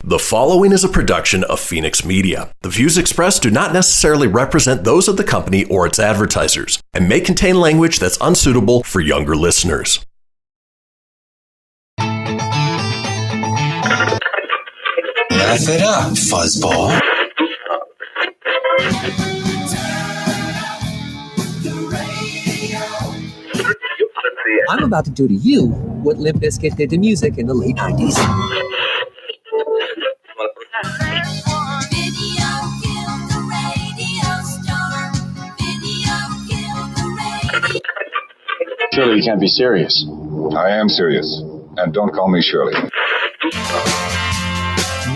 The following is a production of Fenix Media. The views expressed do not necessarily represent those of the company or its advertisers and may contain language that's unsuitable for younger listeners. Laugh it up, fuzzball. I'm about to do to you what Limp Bizkit did to music in the late 90s. Surely you can't be serious. I am serious. And don't call me Shirley.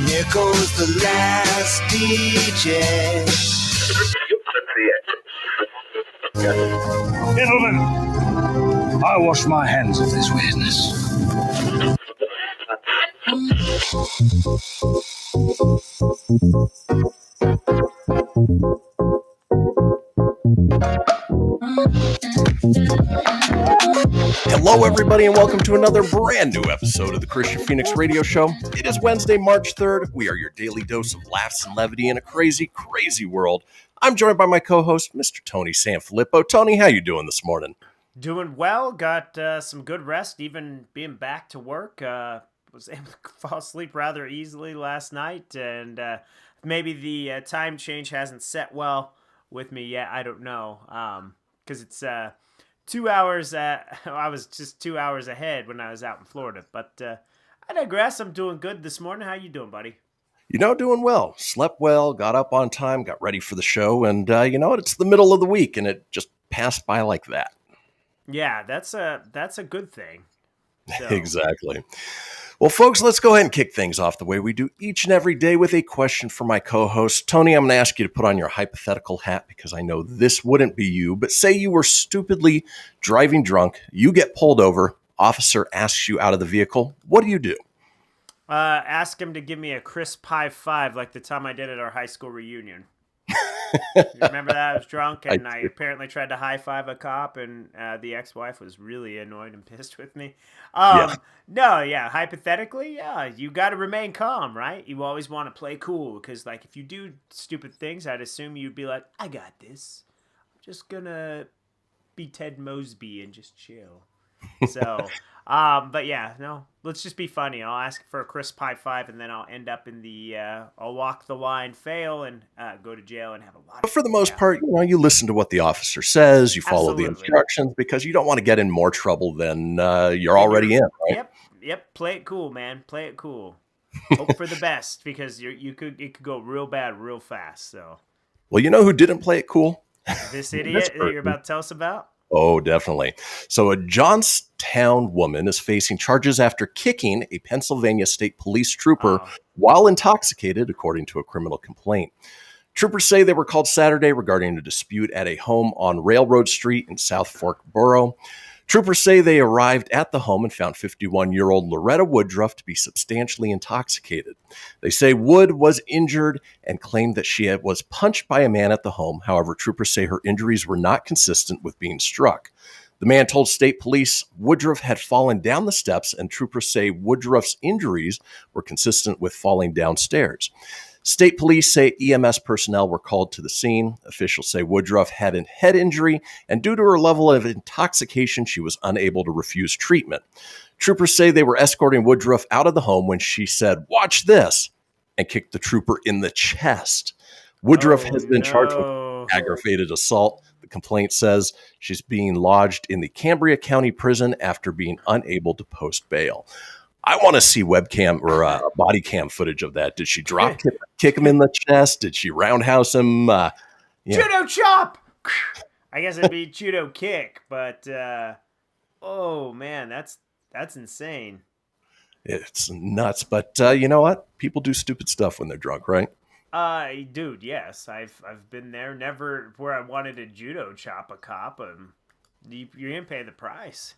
Here goes the last DJ. Gentlemen, I wash my hands of this weirdness. Hello, everybody, and welcome to another brand new episode of the Kristian Fenix Radio Show. It is Wednesday, March 3rd. We are your daily dose of laughs and levity in a crazy, crazy world. I'm joined by my co-host, Mr. Tony Sanfilippo. Tony, how you doing this morning? Doing well. Got some good rest, even being back to work. Was able to fall asleep rather easily last night, and maybe the time change hasn't set well with me yet. I don't know, because it's 2 hours. I was just 2 hours ahead when I was out in Florida. But I digress. I'm doing good this morning. How you doing, buddy? You know, doing well. Slept well, got up on time, got ready for the show, and you know what? It's the middle of the week, and it just passed by like that. Yeah, that's a good thing. So. Exactly. Well, folks, let's go ahead and kick things off the way we do each and every day with a question for my co-host. Tony, I'm going to ask you to put on your hypothetical hat because I know this wouldn't be you, but say you were stupidly driving drunk, you get pulled over, officer asks you out of the vehicle. What do you do? Ask him to give me a crisp high five like the time I did at our high school reunion. You remember that? I was drunk and I apparently tried to high five a cop, and the ex-wife was really annoyed and pissed with me. Hypothetically, you got to remain calm, right? You always want to play cool because, like, if you do stupid things, I'd assume you'd be like, I got this. I'm just going to be Ted Mosby and just chill. So, let's just be funny. I'll ask for a crisp high five, and then I'll end up in the, I'll walk the line, fail, and go to jail and have a lot. But for the most part, you know, you listen to what the officer says, you follow the instructions because you don't want to get in more trouble than you're already in, right? Yep. Play it cool, man. Play it cool. Hope for the best because it could go real bad real fast. So, well, you know who didn't play it cool? This idiot that you're about to tell us about. Oh, definitely. So a Johnstown woman is facing charges after kicking a Pennsylvania State Police trooper while intoxicated, according to a criminal complaint. Troopers say they were called Saturday regarding a dispute at a home on Railroad Street in South Fork Borough. Troopers say they arrived at the home and found 51-year-old Loretta Woodruff to be substantially intoxicated. They say Wood was injured and claimed that she was punched by a man at the home. However, troopers say her injuries were not consistent with being struck. The man told state police Woodruff had fallen down the steps, and troopers say Woodruff's injuries were consistent with falling downstairs. State police say EMS personnel were called to the scene. Officials say Woodruff had a head injury, and due to her level of intoxication, she was unable to refuse treatment. Troopers say they were escorting Woodruff out of the home when she said, "Watch this," and kicked the trooper in the chest. Woodruff has been charged with aggravated assault. The complaint says she's being lodged in the Cambria County Prison after being unable to post bail. I want to see webcam or body cam footage of that. Did she drop kick him in the chest? Did she roundhouse him? Judo chop! I guess it'd be judo kick, but oh man, that's insane. It's nuts, but you know what? People do stupid stuff when they're drunk, right? Dude, yes, I've been there. Never where I wanted to judo chop a cop. You're gonna pay the price.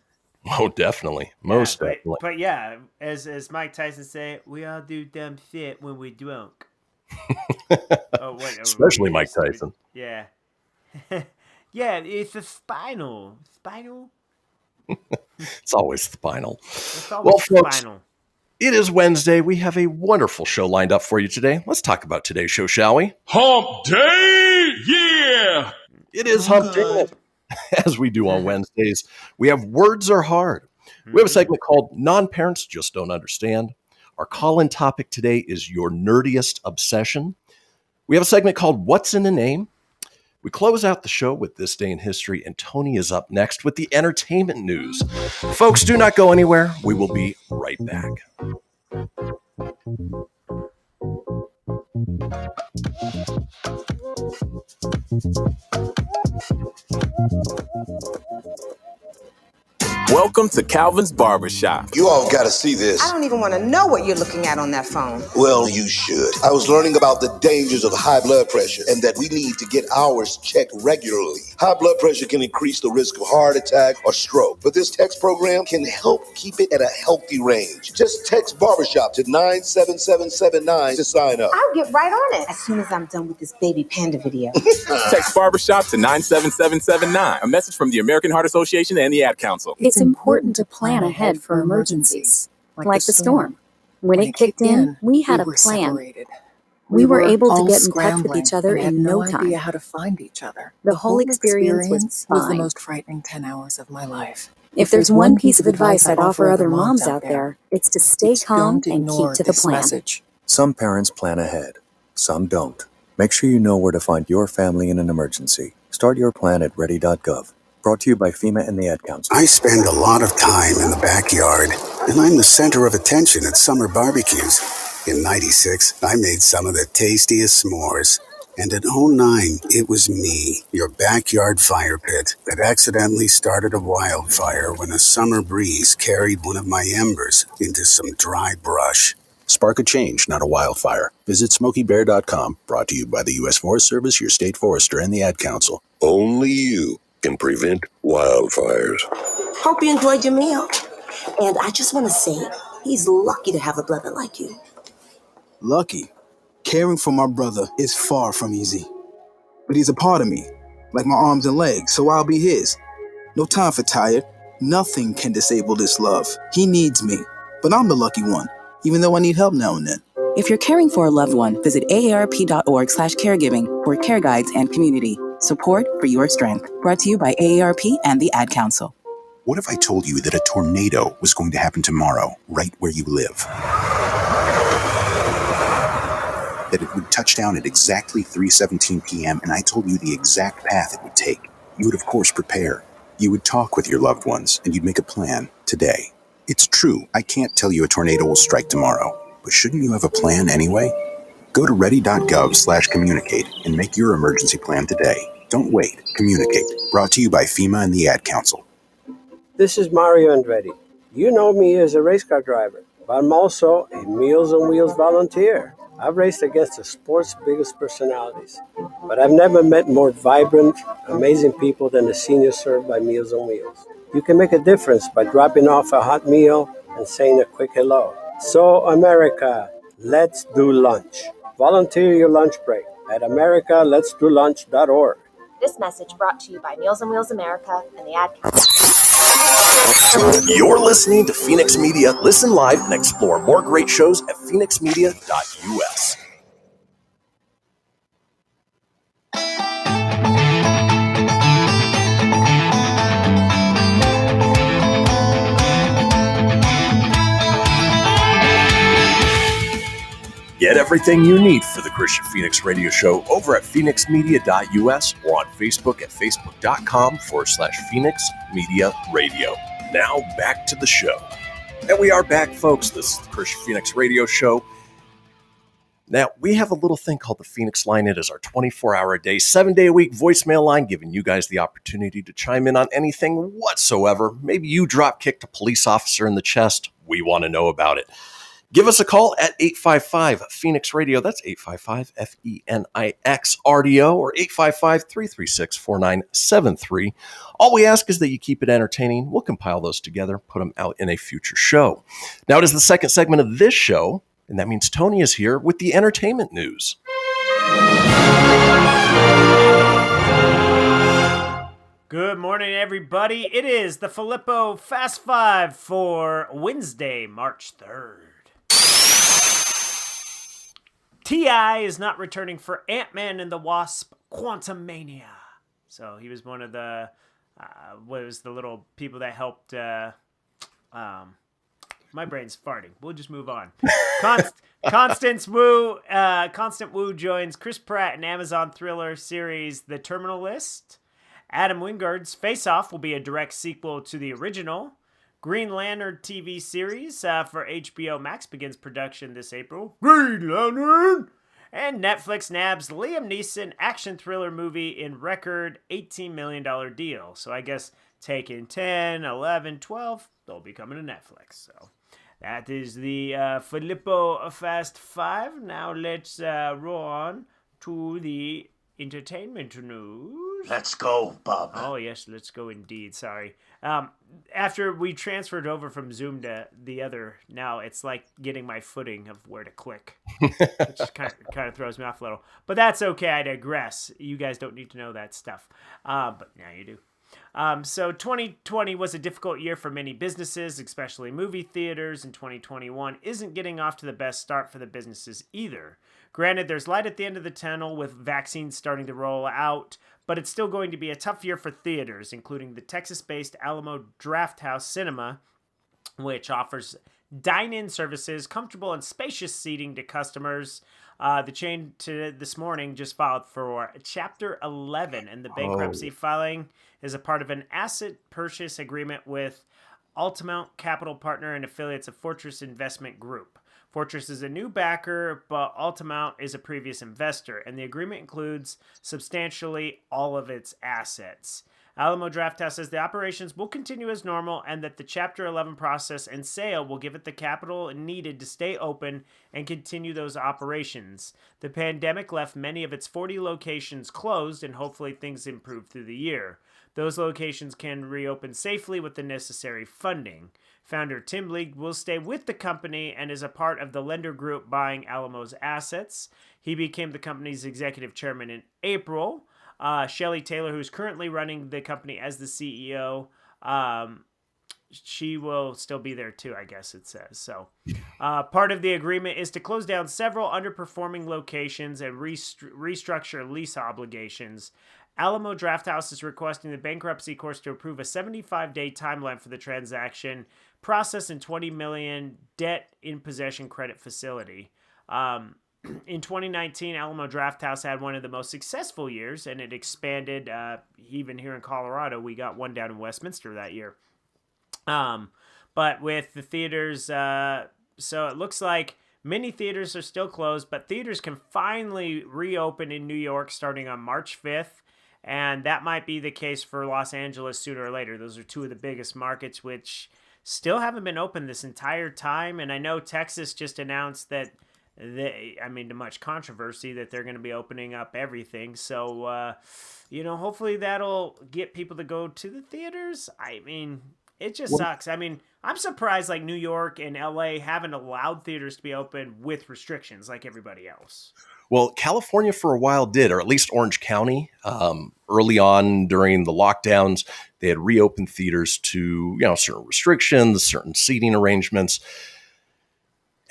Oh, definitely. Most definitely. But yeah, as Mike Tyson say, we all do dumb shit when we're drunk. Especially Mike Tyson. Yeah. Yeah, it's a spinal. Spinal? It's always spinal. It's always folks, spinal. It is Wednesday. We have a wonderful show lined up for you today. Let's talk about today's show, shall we? Hump Day! Yeah! It is Hump Day. As we do on Wednesdays, we have Words Are Hard. We have a segment called Non-Parents Just Don't Understand. Our call-in topic today is your nerdiest obsession. We have a segment called What's in a Name? We close out the show with This Day in History, and Tony is up next with the entertainment news. Folks, do not go anywhere. We will be right back. Welcome to Calvin's Barbershop. You all gotta see this. I don't even want to know what you're looking at on that phone. Well, you should. I was learning about the dangers of high blood pressure and that we need to get ours checked regularly. High blood pressure can increase the risk of heart attack or stroke, but this text program can help keep it at a healthy range. Just text Barbershop to 97779 to sign up. I'll get right on it as soon as I'm done with this baby panda video. Text Barbershop to 97779. A message from the American Heart Association and the Ad Council. It's important to plan ahead for emergencies, like the storm. When it kicked in, we had a plan. We were able to get in touch with each other in no time. Idea how to find each other. The whole experience was fine. the most frightening 10 hours of my life. If there's one piece of advice I'd offer other moms out there, it's to stay calm and keep to the plan. Message. Some parents plan ahead, some don't. Make sure you know where to find your family in an emergency. Start your plan at ready.gov. Brought to you by FEMA and the Ad Council. I spend a lot of time in the backyard, and I'm the center of attention at summer barbecues. In '96, I made some of the tastiest s'mores. And in '09, it was me, your backyard fire pit, that accidentally started a wildfire when a summer breeze carried one of my embers into some dry brush. Spark a change, not a wildfire. Visit SmokeyBear.com, brought to you by the U.S. Forest Service, your state forester, and the Ad Council. Only you can prevent wildfires. Hope you enjoyed your meal. And I just want to say, he's lucky to have a brother like you. Lucky? Caring for my brother is far from easy. But he's a part of me, like my arms and legs, so I'll be his. No time for tired. Nothing can disable this love. He needs me, but I'm the lucky one, even though I need help now and then. If you're caring for a loved one, visit aarp.org/caregiving for care guides and community. Support for your strength. Brought to you by AARP and the Ad Council. What if I told you that a tornado was going to happen tomorrow, right where you live? That it would touch down at exactly 3:17 p.m., and I told you the exact path it would take. You would, of course, prepare. You would talk with your loved ones, and you'd make a plan today. It's true, I can't tell you a tornado will strike tomorrow, but shouldn't you have a plan anyway? Go to ready.gov/communicate and make your emergency plan today. Don't wait. Communicate. Brought to you by FEMA and the Ad Council. This is Mario Andretti. You know me as a race car driver, but I'm also a Meals on Wheels volunteer. I've raced against the sport's biggest personalities, but I've never met more vibrant, amazing people than the seniors served by Meals on Wheels. You can make a difference by dropping off a hot meal and saying a quick hello. So, America, let's do lunch. Volunteer your lunch break at americaletsdolunch.org. This message brought to you by Meals on Wheels America and the Ad Council. You're listening to Fenix Media. Listen live and explore more great shows at phoenixmedia.us. Get everything you need for the Kristian Fenix radio show over at phoenixmedia.us or on Facebook at facebook.com/Fenix Media Radio. Now back to the show. And we are back, folks. This is the Kristian Fenix radio show. Now, we have a little thing called the Fenix Line. It is our 24-hour-a-day, 7-day-a-week voicemail line, giving you guys the opportunity to chime in on anything whatsoever. Maybe you drop-kicked a police officer in the chest. We want to know about it. Give us a call at 855-FENIX-RADIO. That's 855-FENIX-RDO or 855-336-4973. All we ask is that you keep it entertaining. We'll compile those together, put them out in a future show. Now, it is the second segment of this show, and that means Tony is here with the entertainment news. Good morning, everybody. It is the Filippo Fast Five for Wednesday, March 3rd. T.I. is not returning for Ant-Man and the Wasp: Quantumania. So he was one of the the little people that helped. My brain's farting. We'll just move on. Constance Wu. Constance Wu joins Chris Pratt in Amazon thriller series The Terminal List. Adam Wingard's Face Off will be a direct sequel to the original. Green Lantern TV series for HBO Max begins production this April. Green Lantern! And Netflix nabs Liam Neeson action thriller movie in record $18 million deal. So I guess Taken 10, 11, 12, they'll be coming to Netflix. So that is the Filippo Fast 5. Now let's roll on to the entertainment news. Let's go, Bob. Oh, yes, let's go indeed. Sorry. After we transferred over from Zoom to the other, now it's like getting my footing of where to click, which kind of throws me off a little. But that's okay. I digress. You guys don't need to know that stuff. But now you do. So 2020 was a difficult year for many businesses, especially movie theaters, and 2021 isn't getting off to the best start for the businesses either. Granted, there's light at the end of the tunnel with vaccines starting to roll out, but it's still going to be a tough year for theaters, including the Texas-based Alamo Drafthouse Cinema, which offers dine-in services, comfortable and spacious seating to customers. The chain this morning just filed for Chapter 11, and the bankruptcy filing is a part of an asset purchase agreement with Altamount Capital Partner and affiliates of Fortress Investment Group. Fortress is a new backer, but Altamount is a previous investor, and the agreement includes substantially all of its assets. Alamo Drafthouse says the operations will continue as normal and that the Chapter 11 process and sale will give it the capital needed to stay open and continue those operations. The pandemic left many of its 40 locations closed, and hopefully things improve through the year. Those locations can reopen safely with the necessary funding. Founder Tim League will stay with the company and is a part of the lender group buying Alamo's assets. He became the company's executive chairman in April. Shelley Taylor, who's currently running the company as the CEO, she will still be there too, I guess it says. So part of the agreement is to close down several underperforming locations and restructure lease obligations. Alamo Drafthouse is requesting the bankruptcy court to approve a 75-day timeline for the transaction process and $20 million debt in possession credit facility. In 2019, Alamo Drafthouse had one of the most successful years, and it expanded. Even here in Colorado, we got one down in Westminster that year. But with the theaters, so it looks like many theaters are still closed, but theaters can finally reopen in New York starting on March 5th. And that might be the case for Los Angeles sooner or later. Those are two of the biggest markets, which still haven't been open this entire time. And I know Texas just announced that to much controversy, that they're going to be opening up everything. So, hopefully that'll get people to go to the theaters. I mean, it just sucks. I mean, I'm surprised like New York and LA haven't allowed theaters to be open with restrictions like everybody else. Well, California for a while did, or at least Orange County. Early on during the lockdowns, they had reopened theaters to, certain restrictions, certain seating arrangements.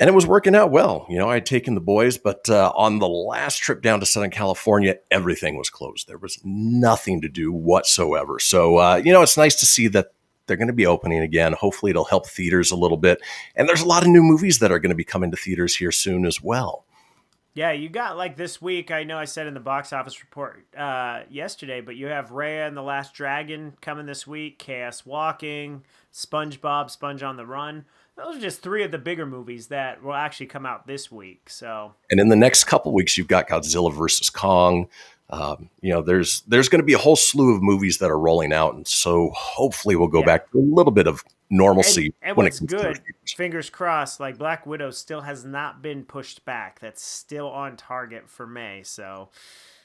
And it was working out well. I had taken the boys, but on the last trip down to Southern California, everything was closed. There was nothing to do whatsoever. So, it's nice to see that they're going to be opening again. Hopefully it'll help theaters a little bit. And there's a lot of new movies that are going to be coming to theaters here soon as well. Yeah, you got like this week, I know I said in the box office report yesterday, but you have Raya and the Last Dragon coming this week, Chaos Walking, SpongeBob, Sponge on the Run. Those are just three of the bigger movies that will actually come out this week. So, and in the next couple weeks, you've got Godzilla versus Kong. There's going to be a whole slew of movies that are rolling out, and so hopefully we'll go back to a little bit of normalcy. And what's good, fingers crossed, like Black Widow still has not been pushed back. That's still on target for May. So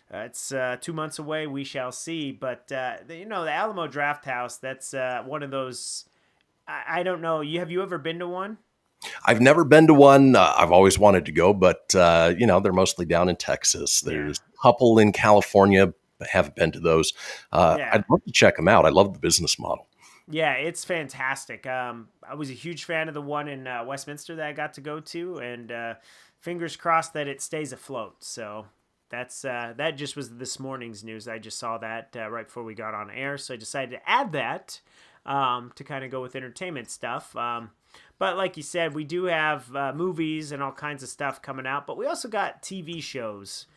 it's 2 months away. We shall see. But the Alamo Drafthouse, that's one of those. I don't know. Have you ever been to one? I've never been to one. I've always wanted to go, but they're mostly down in Texas. There's a couple in California, but haven't been to those. I'd love to check them out. I love the business model. Yeah, it's fantastic. I was a huge fan of the one in Westminster that I got to go to, and fingers crossed that it stays afloat. So that's that just was this morning's news. I just saw that right before we got on air, so I decided to add that to kind of go with entertainment stuff. But like you said, we do have movies and all kinds of stuff coming out, but we also got TV shows,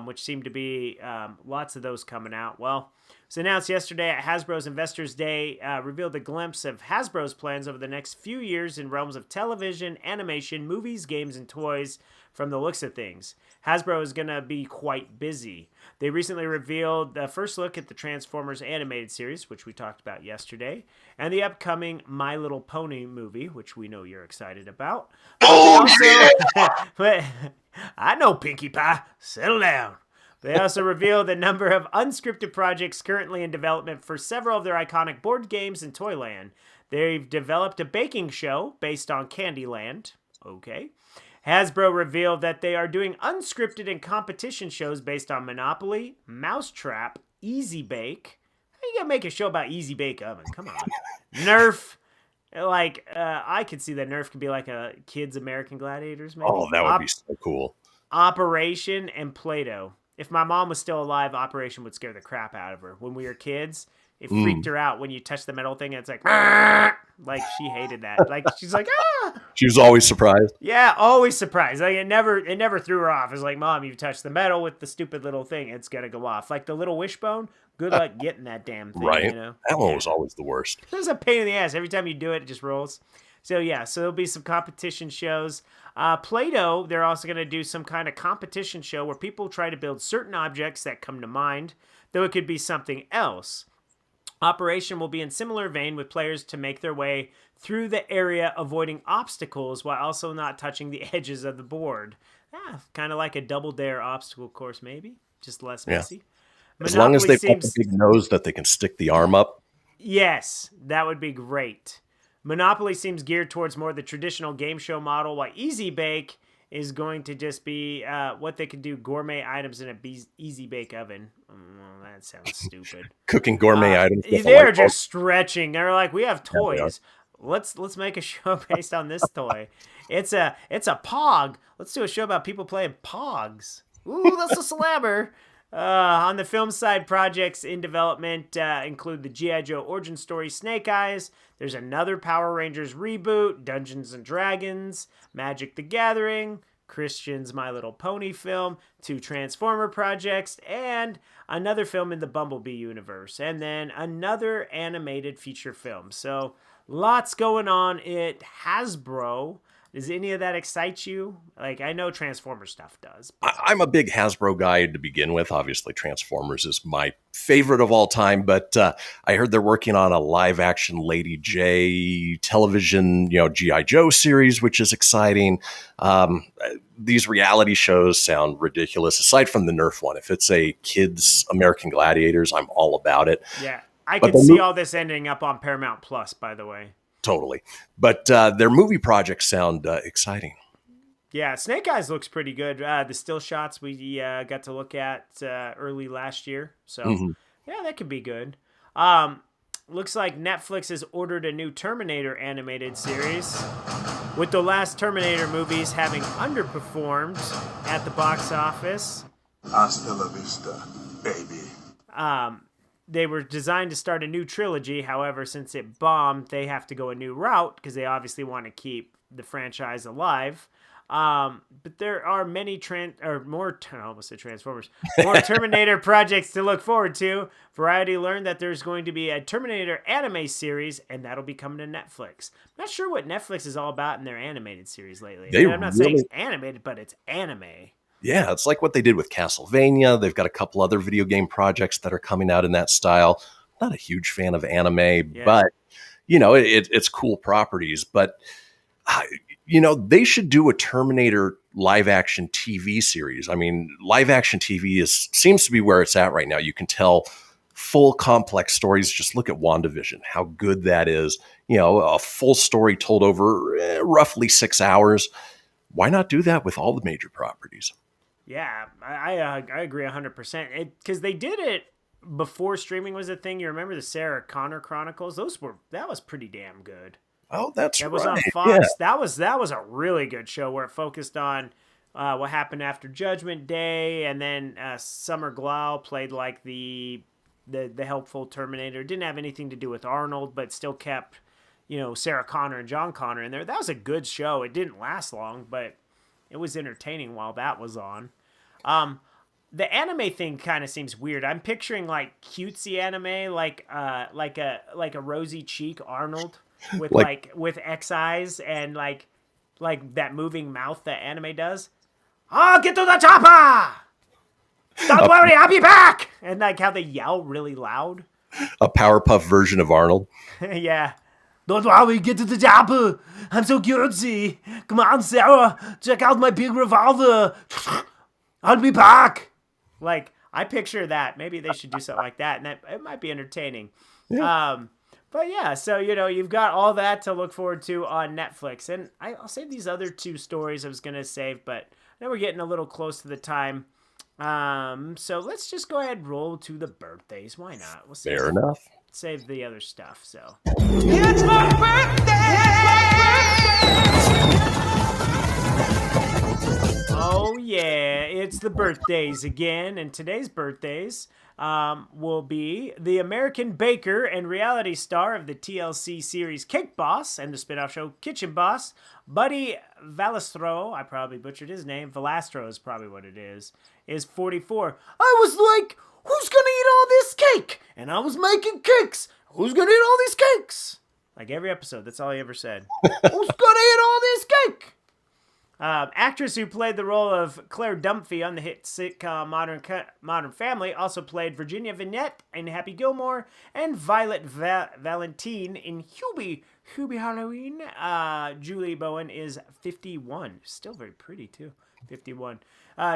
which seem to be lots of those coming out. Well, it was announced yesterday at Hasbro's Investors Day, revealed a glimpse of Hasbro's plans over the next few years in realms of television, animation, movies, games, and toys. From the looks of things, Hasbro is going to be quite busy. They recently revealed the first look at the Transformers animated series, which we talked about yesterday, and the upcoming My Little Pony movie, which we know you're excited about. But I know, Pinkie Pie. Settle down. They also revealed the number of unscripted projects currently in development for several of their iconic board games in Toyland. They've developed a baking show based on Candyland. Okay. Hasbro revealed that they are doing unscripted and competition shows based on Monopoly, Mousetrap, Easy Bake. How you gonna make a show about Easy Bake Oven? Come on. Nerf. Like, I could see that Nerf could be like a Kids American Gladiators, maybe. Oh, that would be so cool. Operation and Play-Doh. If my mom was still alive, Operation would scare the crap out of her. When we were kids, it freaked her out when you touch the metal thing and it's like she hated that. Like, she's like, ah! She was always surprised. Yeah, always surprised. Like, it never threw her off. It's like, Mom, you touched the metal with the stupid little thing. It's going to go off. Like the little wishbone, good luck getting that damn thing, Right. you know? That one was always the worst. It was a pain in the ass. Every time you do it, it just rolls. So, yeah, so there'll be some competition shows. Play-Doh, they're also going to do some kind of competition show where people try to build certain objects that come to mind, though it could be something else. Operation will be in similar vein with players to make their way through the area, avoiding obstacles while also not touching the edges of the board. Kind of like a Double Dare obstacle course, maybe. Just less messy. As long as they've got the big nose that they can stick the arm up. Yes, that would be great. Monopoly seems geared towards more the traditional game show model, while Easy Bake is going to just be what they can do gourmet items in a Easy Bake oven. That sounds stupid. Cooking gourmet items. They're just stretching. They're like, we have toys. Let's make a show based on this toy. It's a Pog. Let's do a show about people playing Pogs. Ooh, that's a slabber. On the film side, projects in development include the G.I. Joe origin story Snake Eyes. There's another Power Rangers reboot, Dungeons & Dragons, Magic the Gathering, Kristian's My Little Pony film, 2 Transformer projects, and another film in the Bumblebee universe, and then another animated feature film. So lots going on at Hasbro. Does any of that excite you? Like, I know Transformers stuff does. I'm a big Hasbro guy to begin with. Obviously, Transformers is my favorite of all time, but I heard they're working on a live-action Lady J television, G.I. Joe series, which is exciting. These reality shows sound ridiculous, aside from the Nerf one. If it's a kids' American Gladiators, I'm all about it. Yeah, I could see all this ending up on Paramount Plus, by the way. Totally. But their movie projects sound exciting. Yeah, Snake Eyes looks pretty good. The still shots we got to look at early last year. So, yeah, that could be good. Looks like Netflix has ordered a new Terminator animated series, with the last Terminator movies having underperformed at the box office. Hasta la vista, baby. They were designed to start a new trilogy. However, since it bombed, they have to go a new route because they obviously want to keep the franchise alive. But there are many more Terminator projects to look forward to. Variety learned that there's going to be a Terminator anime series, and that'll be coming to Netflix. I'm not sure what Netflix is all about in their animated series lately. I'm not saying it's animated, but it's anime. Yeah, it's like what they did with Castlevania. They've got a couple other video game projects that are coming out in that style. Not a huge fan of anime, but, it's cool properties. But, they should do a Terminator live-action TV series. I mean, live-action TV seems to be where it's at right now. You can tell full complex stories. Just look at WandaVision, how good that is. A full story told over roughly 6 hours. Why not do that with all the major properties? Yeah, I agree 100%. Because they did it before streaming was a thing. You remember the Sarah Connor Chronicles? That was pretty damn good. Oh, that's right. That was on Fox. Yeah. That was a really good show where it focused on what happened after Judgment Day, and then Summer Glau played like the helpful Terminator. Didn't have anything to do with Arnold, but still kept, Sarah Connor and John Connor in there. That was a good show. It didn't last long, but it was entertaining while that was on. The anime thing kind of seems weird. I'm picturing like cutesy anime, like a rosy cheek Arnold with with X eyes and like that moving mouth that anime does. Get to the chopper! Don't worry, I'll be back! And like how they yell really loud. A Powerpuff version of Arnold. Yeah. Don't worry, get to the chopper. I'm so cutesy. Come on, Sarah. Check out my big revolver. I'll be back. Like, I picture that. Maybe they should do something like that, and it might be entertaining. Yeah. But yeah, so, you've got all that to look forward to on Netflix. And I'll save these other two stories I was going to save, but now we're getting a little close to the time. So let's just go ahead and roll to the birthdays. Why not? We'll Fair enough. Save the other stuff, so. It's my Oh, yeah, it's the birthdays again, and today's birthdays will be the American baker and reality star of the TLC series Cake Boss and the spin-off show Kitchen Boss, Buddy Valastro. I probably butchered his name. Valastro is probably what it is 44. I was like, who's gonna eat all this cake? And I was making cakes. Who's gonna eat all these cakes? Like every episode, that's all he ever said. Who's gonna eat all this cake? Actress who played the role of Claire Dunphy on the hit sitcom Modern Family also played Virginia Vignette in Happy Gilmore and Violet Valentine in Hubie Halloween. Julie Bowen is 51. Still very pretty, too. 51.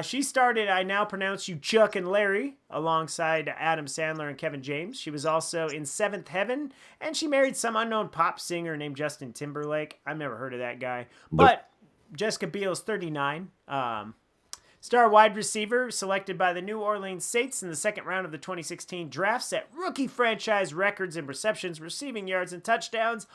She starred in I Now Pronounce You Chuck and Larry alongside Adam Sandler and Kevin James. She was also in Seventh Heaven, and she married some unknown pop singer named Justin Timberlake. I've never heard of that guy. But Jessica Biel's 39. Star wide receiver selected by the New Orleans Saints in the second round of the 2016 draft, set rookie franchise records in receptions, receiving yards, and touchdowns,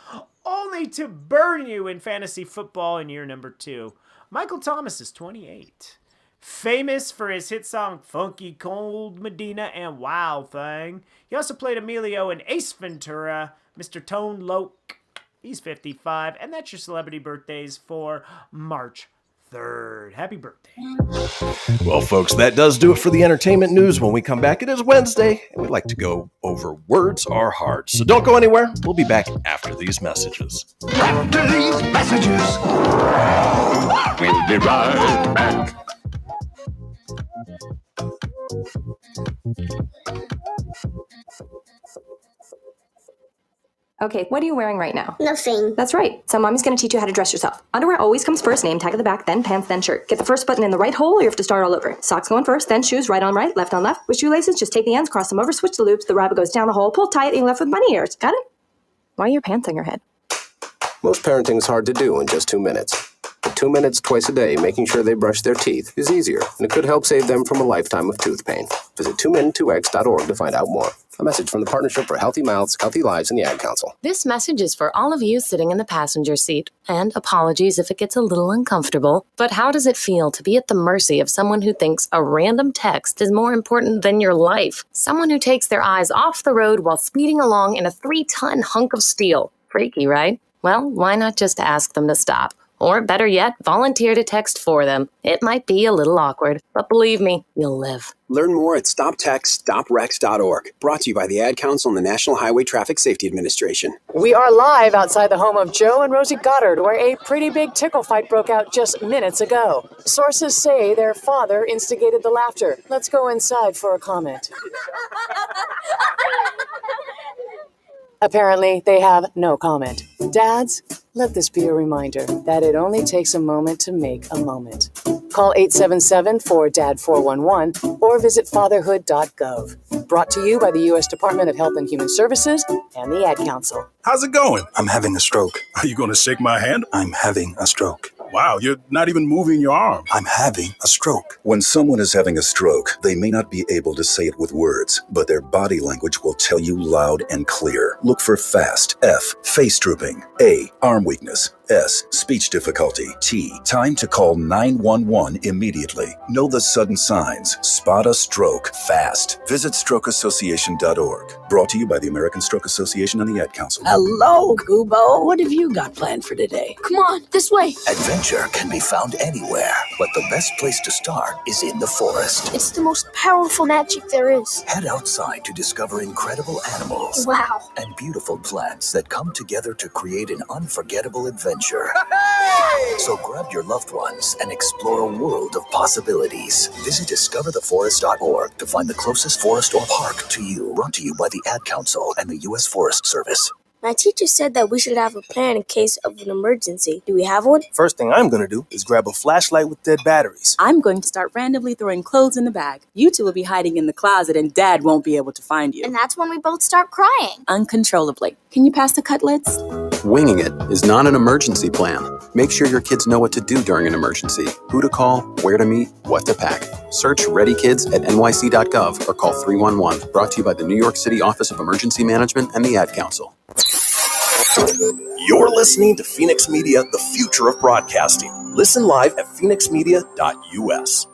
only to burn you in fantasy football in year number 2. Michael Thomas is 28. Famous for his hit song Funky Cold Medina and Wild Thing. He also played Emilio in Ace Ventura, Mr. Tone Loc. He's 55, and that's your celebrity birthdays for March 3rd. Happy birthday. Well, folks, that does do it for the entertainment news. When we come back, it is Wednesday, and we like to go over Words Are Hard. So don't go anywhere. We'll be back after these messages. After these messages, we'll be right back. Okay, what are you wearing right now? Nothing. That's right. So mommy's going to teach you how to dress yourself. Underwear always comes first, name tag at the back, then pants, then shirt. Get the first button in the right hole or you have to start all over. Socks going first, then shoes, right on right, left on left. With shoelaces, just take the ends, cross them over, switch the loops, the rabbit goes down the hole, pull tight, and you're left with bunny ears. Got it? Why are your pants on your head? Most parenting is hard to do in just 2 minutes. But 2 minutes twice a day making sure they brush their teeth is easier, and it could help save them from a lifetime of tooth pain. Visit 2min2x.org to find out more. A message from the Partnership for Healthy Mouths, Healthy Lives, and the Ad Council. This message is for all of you sitting in the passenger seat. And apologies if it gets a little uncomfortable. But how does it feel to be at the mercy of someone who thinks a random text is more important than your life? Someone who takes their eyes off the road while speeding along in a 3-ton hunk of steel. Freaky, right? Well, why not just ask them to stop? Or better yet, volunteer to text for them. It might be a little awkward, but believe me, you'll live. Learn more at StopTextStopWrecks.org. Brought to you by the Ad Council and the National Highway Traffic Safety Administration. We are live outside the home of Joe and Rosie Goddard, where a pretty big tickle fight broke out just minutes ago. Sources say their father instigated the laughter. Let's go inside for a comment. Apparently, they have no comment. Dads, let this be a reminder that it only takes a moment to make a moment. Call 877-4DAD-411 or visit fatherhood.gov. Brought to you by the U.S. Department of Health and Human Services and the Ad Council. How's it going? I'm having a stroke. Are you going to shake my hand? I'm having a stroke. Wow, you're not even moving your arm. I'm having a stroke. When someone is having a stroke, they may not be able to say it with words, but their body language will tell you loud and clear. Look for FAST, F, face drooping, A, arm weakness, S. Speech difficulty. T. Time to call 911 immediately. Know the sudden signs. Spot a stroke fast. Visit strokeassociation.org. Brought to you by the American Stroke Association and the Ad Council. Hello, Kubo. What have you got planned for today? Come on, this way. Adventure can be found anywhere, but the best place to start is in the forest. It's the most powerful magic there is. Head outside to discover incredible animals. Wow. And beautiful plants that come together to create an unforgettable adventure. So grab your loved ones and explore a world of possibilities. Visit discovertheforest.org to find the closest forest or park to you. Brought to you by the Ad Council and the U.S. Forest Service. My teacher said that we should have a plan in case of an emergency. Do we have one? First thing I'm gonna do is grab a flashlight with dead batteries. I'm going to start randomly throwing clothes in the bag. You two will be hiding in the closet and Dad won't be able to find you. And that's when we both start crying. Uncontrollably. Can you pass the cutlets? Winging it is not an emergency plan. Make sure your kids know what to do during an emergency, who to call, where to meet, what to pack. Search Ready Kids at nyc.gov or call 311. Brought to you by the New York City Office of Emergency Management and the Ad Council. You're listening to Fenix Media, the future of broadcasting. Listen live at phoenixmedia.us.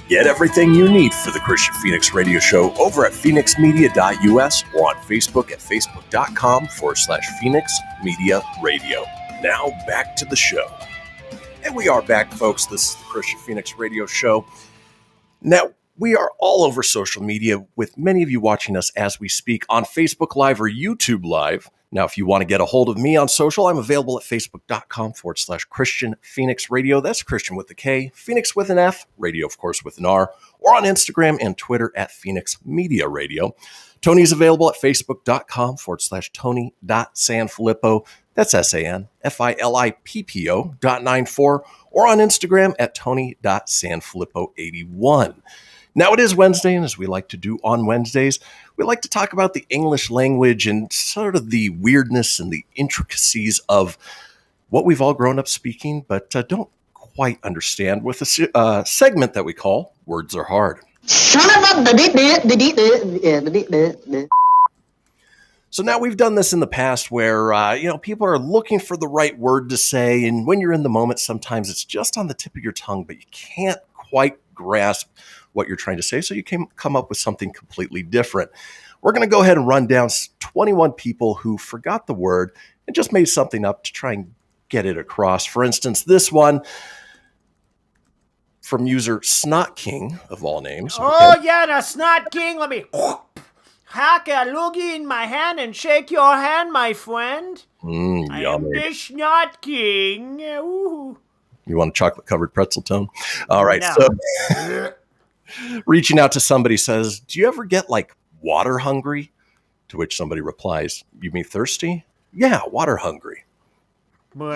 Get everything you need for the Kristian Fenix Radio Show over at phoenixmedia.us or on Facebook at facebook.com/Fenix Media Radio. Now back to the show. And we are back, folks. This is the Kristian Fenix Radio Show. Now, we are all over social media with many of you watching us as we speak on Facebook Live or YouTube Live. Now, if you want to get a hold of me on social, I'm available at facebook.com/Kristian Fenix Radio. That's Kristian with a K, Fenix with an F, radio, of course, with an R, or on Instagram and Twitter at Fenix Media Radio. Tony's available at facebook.com/Tony.Sanfilippo. That's SANFILIPPO.94, or on Instagram at Tony.Sanfilippo81. Now it is Wednesday, and as we like to do on Wednesdays, we like to talk about the English language and sort of the weirdness and the intricacies of what we've all grown up speaking, but don't quite understand with a segment that we call Words Are Hard. So now we've done this in the past where, people are looking for the right word to say, and when you're in the moment, sometimes it's just on the tip of your tongue, but you can't quite grasp what you're trying to say, so you can come up with something completely different. We're going to go ahead and run down 21 people who forgot the word and just made something up to try and get it across. For instance, this one from user Snot King, of all names. Oh, yeah, the Snot King. Let me hack a loogie in my hand and shake your hand, my friend. I am the Snot King. Ooh. You want a chocolate-covered pretzel, Tone? All right, No. so reaching out to somebody says, do you ever get, water hungry? To which somebody replies, you mean thirsty? Yeah, water hungry. No,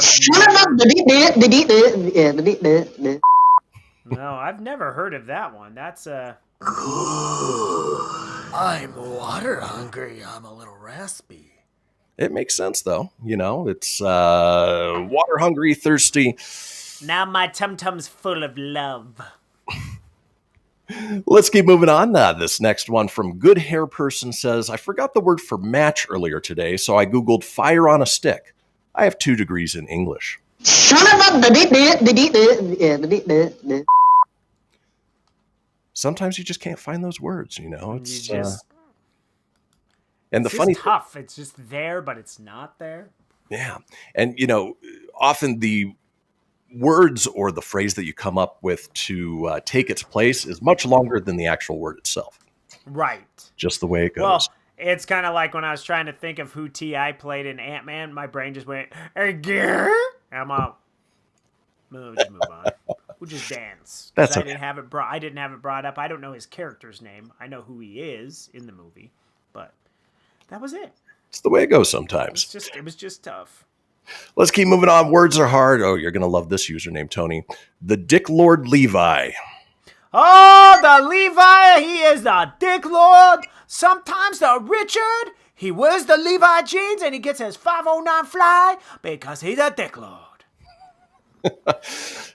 I've never heard of that one. That's I'm water hungry. I'm a little raspy. It makes sense, though. It's water hungry, thirsty. Now my tum-tum's full of love. Let's keep moving on. This next one from Good Hair Person says, I forgot the word for match earlier today, so I Googled fire on a stick. I have 2 degrees in English. Sometimes you just can't find those words, It's and the it's funny tough. It's just there, but it's not there. Yeah. And, often the words or the phrase that you come up with to take its place is much longer than the actual word itself. Right. Just the way it goes. Well, it's kind of like when I was trying to think of who T.I. played in Ant-Man, my brain just went, again? I'm out. We'll just move on. We'll just dance. That's I okay. didn't have it brought up. I don't know his character's name. I know who he is in the movie, but that was it. It's the way it goes sometimes. It was just tough. Let's keep moving on. Words are hard. Oh, you're going to love this username, Tony. The Dick Lord Levi. Oh, the Levi, he is the Dick Lord. Sometimes the Richard, he wears the Levi jeans and he gets his 509 fly because he's a Dick Lord.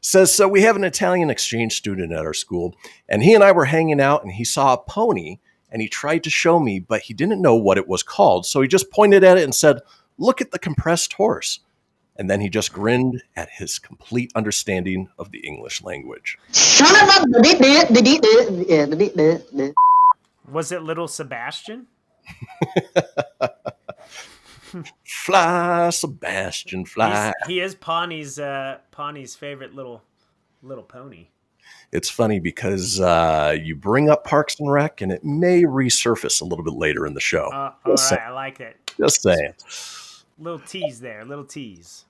Says, so we have an Italian exchange student at our school, and he and I were hanging out, and he saw a pony, and he tried to show me, but he didn't know what it was called. So he just pointed at it and said, look at the compressed horse. And then he just grinned at his complete understanding of the English language. Was it little Sebastian? Fly, Sebastian, fly. He is Pawnee's favorite little pony. It's funny because you bring up Parks and Rec, and it may resurface a little bit later in the show. All right, I like it. Just saying. Little tease there, little tease.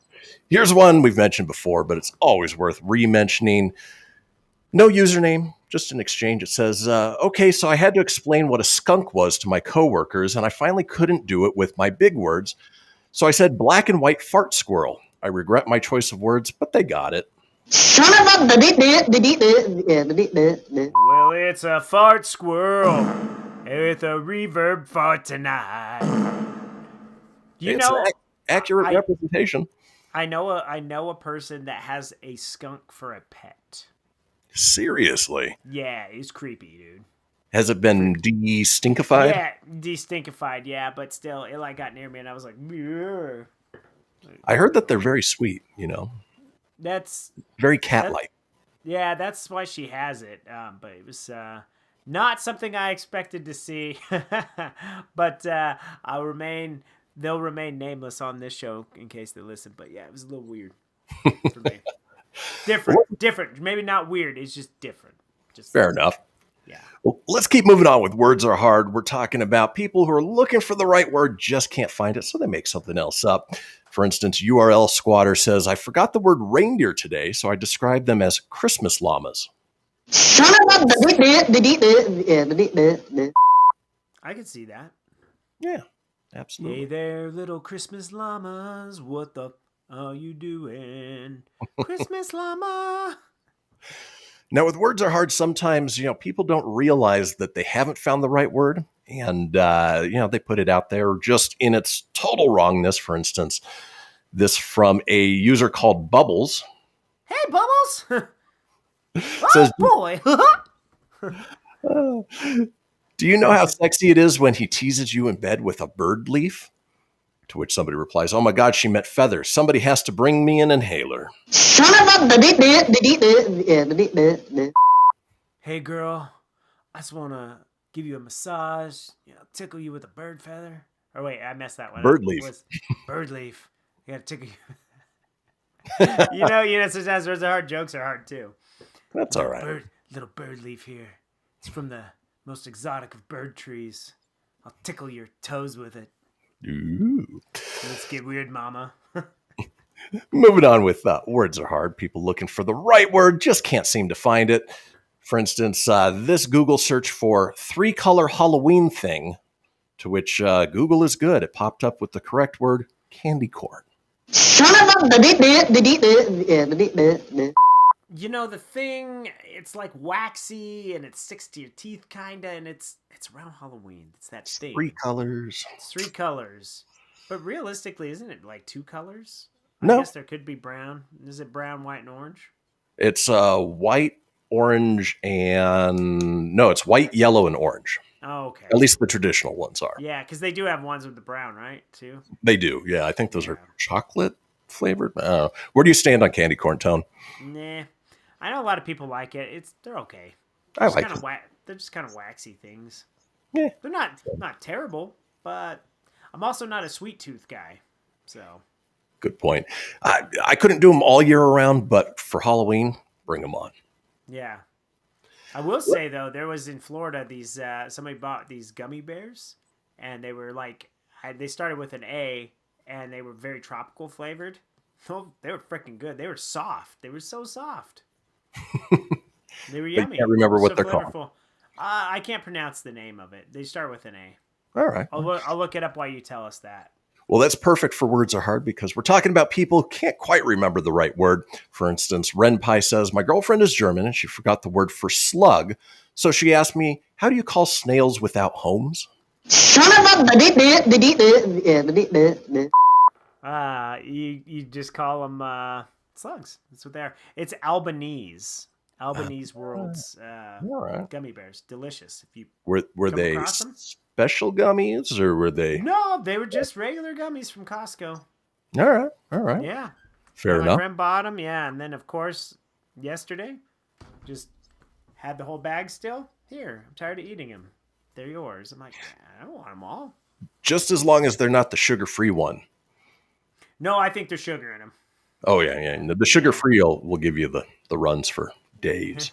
Here's one we've mentioned before, but it's always worth re-mentioning. No username, just an exchange. It says, okay, so I had to explain what a skunk was to my coworkers, and I finally couldn't do it with my big words. So I said black and white fart squirrel. I regret my choice of words, but they got it. Well, it's a fart squirrel with a reverb fart tonight. Accurate representation. I know a person that has a skunk for a pet. Seriously? Yeah, he's creepy, dude. Has it been de-stinkified? Yeah, de-stinkified, yeah, but still, it like got near me and I was like, yeah. I heard that they're very sweet, That's very cat-like. Yeah, that's why she has it. But it was not something I expected to see. But they'll remain nameless on this show in case they listen. But yeah, it was a little weird for me. Different. Maybe not weird. It's just different. Fair enough. Yeah. Well, let's keep moving on with Words Are Hard. We're talking about people who are looking for the right word, just can't find it, so they make something else up. For instance, URL Squatter says, I forgot the word reindeer today, so I described them as Christmas llamas. I can see that. Yeah, absolutely. Hey there, little Christmas llamas. What the are you doing? Christmas llama. Now, with Words Are Hard, sometimes, people don't realize that they haven't found the right word. And, they put it out there just in its total wrongness. For instance, this from a user called Bubbles. Hey, Bubbles. Says, boy. do you know how sexy it is when he teases you in bed with a bird leaf? To which somebody replies, oh my God, she meant feather. Somebody has to bring me an inhaler. Hey, girl, I just want to give you a massage, tickle you with a bird feather. Or wait, I messed that one bird up. Leaf. It was bird leaf. You got to tickle you. Sometimes Words Are Hard, jokes are hard too. That's all right. Little bird leaf here. It's from the most exotic of bird trees. I'll tickle your toes with it. Ooh. Let's get weird, mama. Moving on with Words Are Hard. People looking for the right word just can't seem to find it. For instance, this Google search for 3-color Halloween thing, to which Google is good. It popped up with the correct word, candy corn. The thing, it's like waxy and it sticks to your teeth kinda, and it's around Halloween. It's that thing. 3 colors. It's 3 colors. But realistically, isn't it like 2 colors? No. I guess there could be brown. Is it brown, white, and orange? It's white, orange, and... No, it's white, yellow, and orange. Oh, okay. At least the traditional ones are. Yeah, because they do have ones with the brown, right, too? They do, yeah. I think those are chocolate flavored. Where do you stand on candy corn, Tone? Nah. I know a lot of people like it. They're okay. I like it. They're just kind of waxy things. Yeah. They're not terrible, but I'm also not a sweet tooth guy, so. Good point. I couldn't do them all year around, but for Halloween, bring them on. Yeah. I will say, though, there was in Florida, these somebody bought these gummy bears, and they were like, they started with an A, and they were very tropical flavored. Oh, they were freaking good. They were soft. They were so soft. They were yummy. I can't remember what so they're flavorful. called. I can't pronounce the name of it. They start with an A. All right. I'll look it up while you tell us that. Well, that's perfect for Words Are Hard because we're talking about people who can't quite remember the right word. For instance, Ren Pai says, my girlfriend is German and she forgot the word for slug. So she asked me, how do you call snails without homes? You just call them slugs. That's what they are. It's Albanese. Albanese World's right. gummy bears. Delicious. If you Were they across them? special gummies or were they? No, they were just regular gummies from Costco. All right. Yeah. Fair My enough. friend bought them, yeah. And then, of course, yesterday, just had the whole bag still. Here, I'm tired of eating them. They're yours. I'm like, I don't want them all. Just as long as they're not the sugar-free one. No, I think there's sugar in them. Oh, yeah. The sugar-free will give you the runs for days.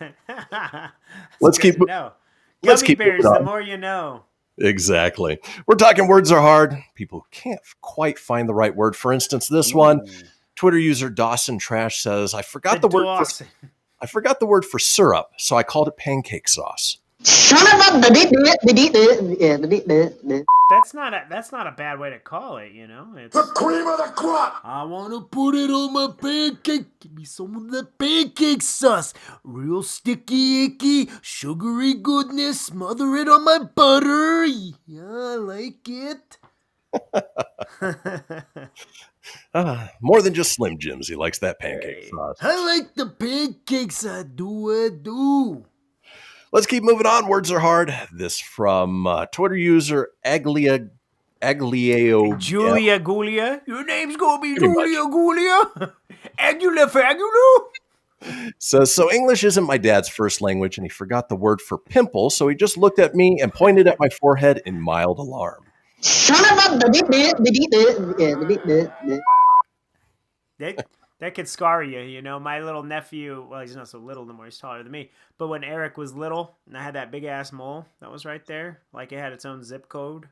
Let's keep Gummy bears, moving on. the more you know. Exactly. We're talking words are hard. People can't quite find the right word. For instance, this one, Twitter user Dawson Trash says, I forgot the word for syrup, so I called it pancake sauce. That's not a bad way to call it, you know. It's the cream of the crop. I wanna put it on my pancake. Give me some of the pancake sauce. Real sticky, icky, sugary goodness. Smother it on my butter. Yeah, I like it. More than just Slim Jims. He likes that pancake sauce. I like the pancakes. I do. Let's keep moving on. Words are hard. This from Twitter user Aglio. Julia Gulia. Your name's gonna be Julia Gulia. Agula Fagula. So English isn't my dad's first language, and he forgot the word for pimple, so he just looked at me and pointed at my forehead in mild alarm. That could scar you, you know. My little nephew, well, he's not so little anymore, he's taller than me. But when Eric was little, and I had that big ass mole that was right there, like it had its own zip code,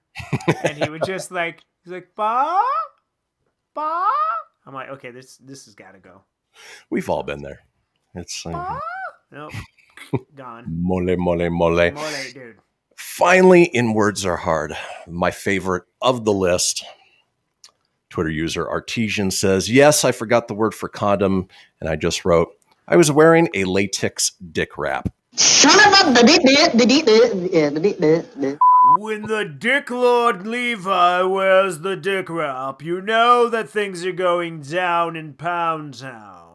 and he would just he's like, ba. I'm like, okay, this has got to go. We've all been there. It's nope, gone. Mole, dude. Finally, in words are hard, my favorite of the list. Twitter user Artesian says, yes, I forgot the word for condom, and I just wrote, I was wearing a latex dick wrap. When the Dick Lord Levi wears the dick wrap, you know that things are going down in Pound Town.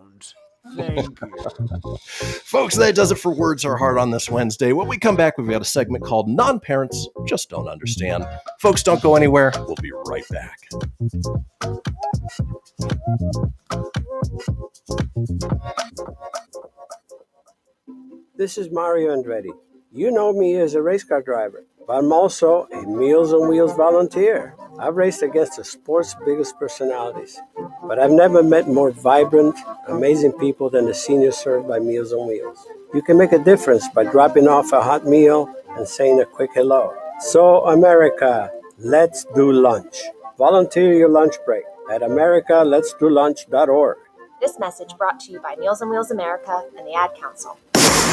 Thank you. Folks, that does it for Words Are Hard on this Wednesday. When we come back, we've got a segment called Non-Parents Just Don't Understand. Folks, don't go anywhere. We'll be right back. This is Mario Andretti. You know me as a race car driver, but I'm also a Meals on Wheels volunteer. I've raced against the sport's biggest personalities, but I've never met more vibrant, amazing people than the seniors served by Meals on Wheels. You can make a difference by dropping off a hot meal and saying a quick hello. So, America, let's do lunch. Volunteer your lunch break at americaletsdolunch.org. This message brought to you by Meals on Wheels America and the Ad Council.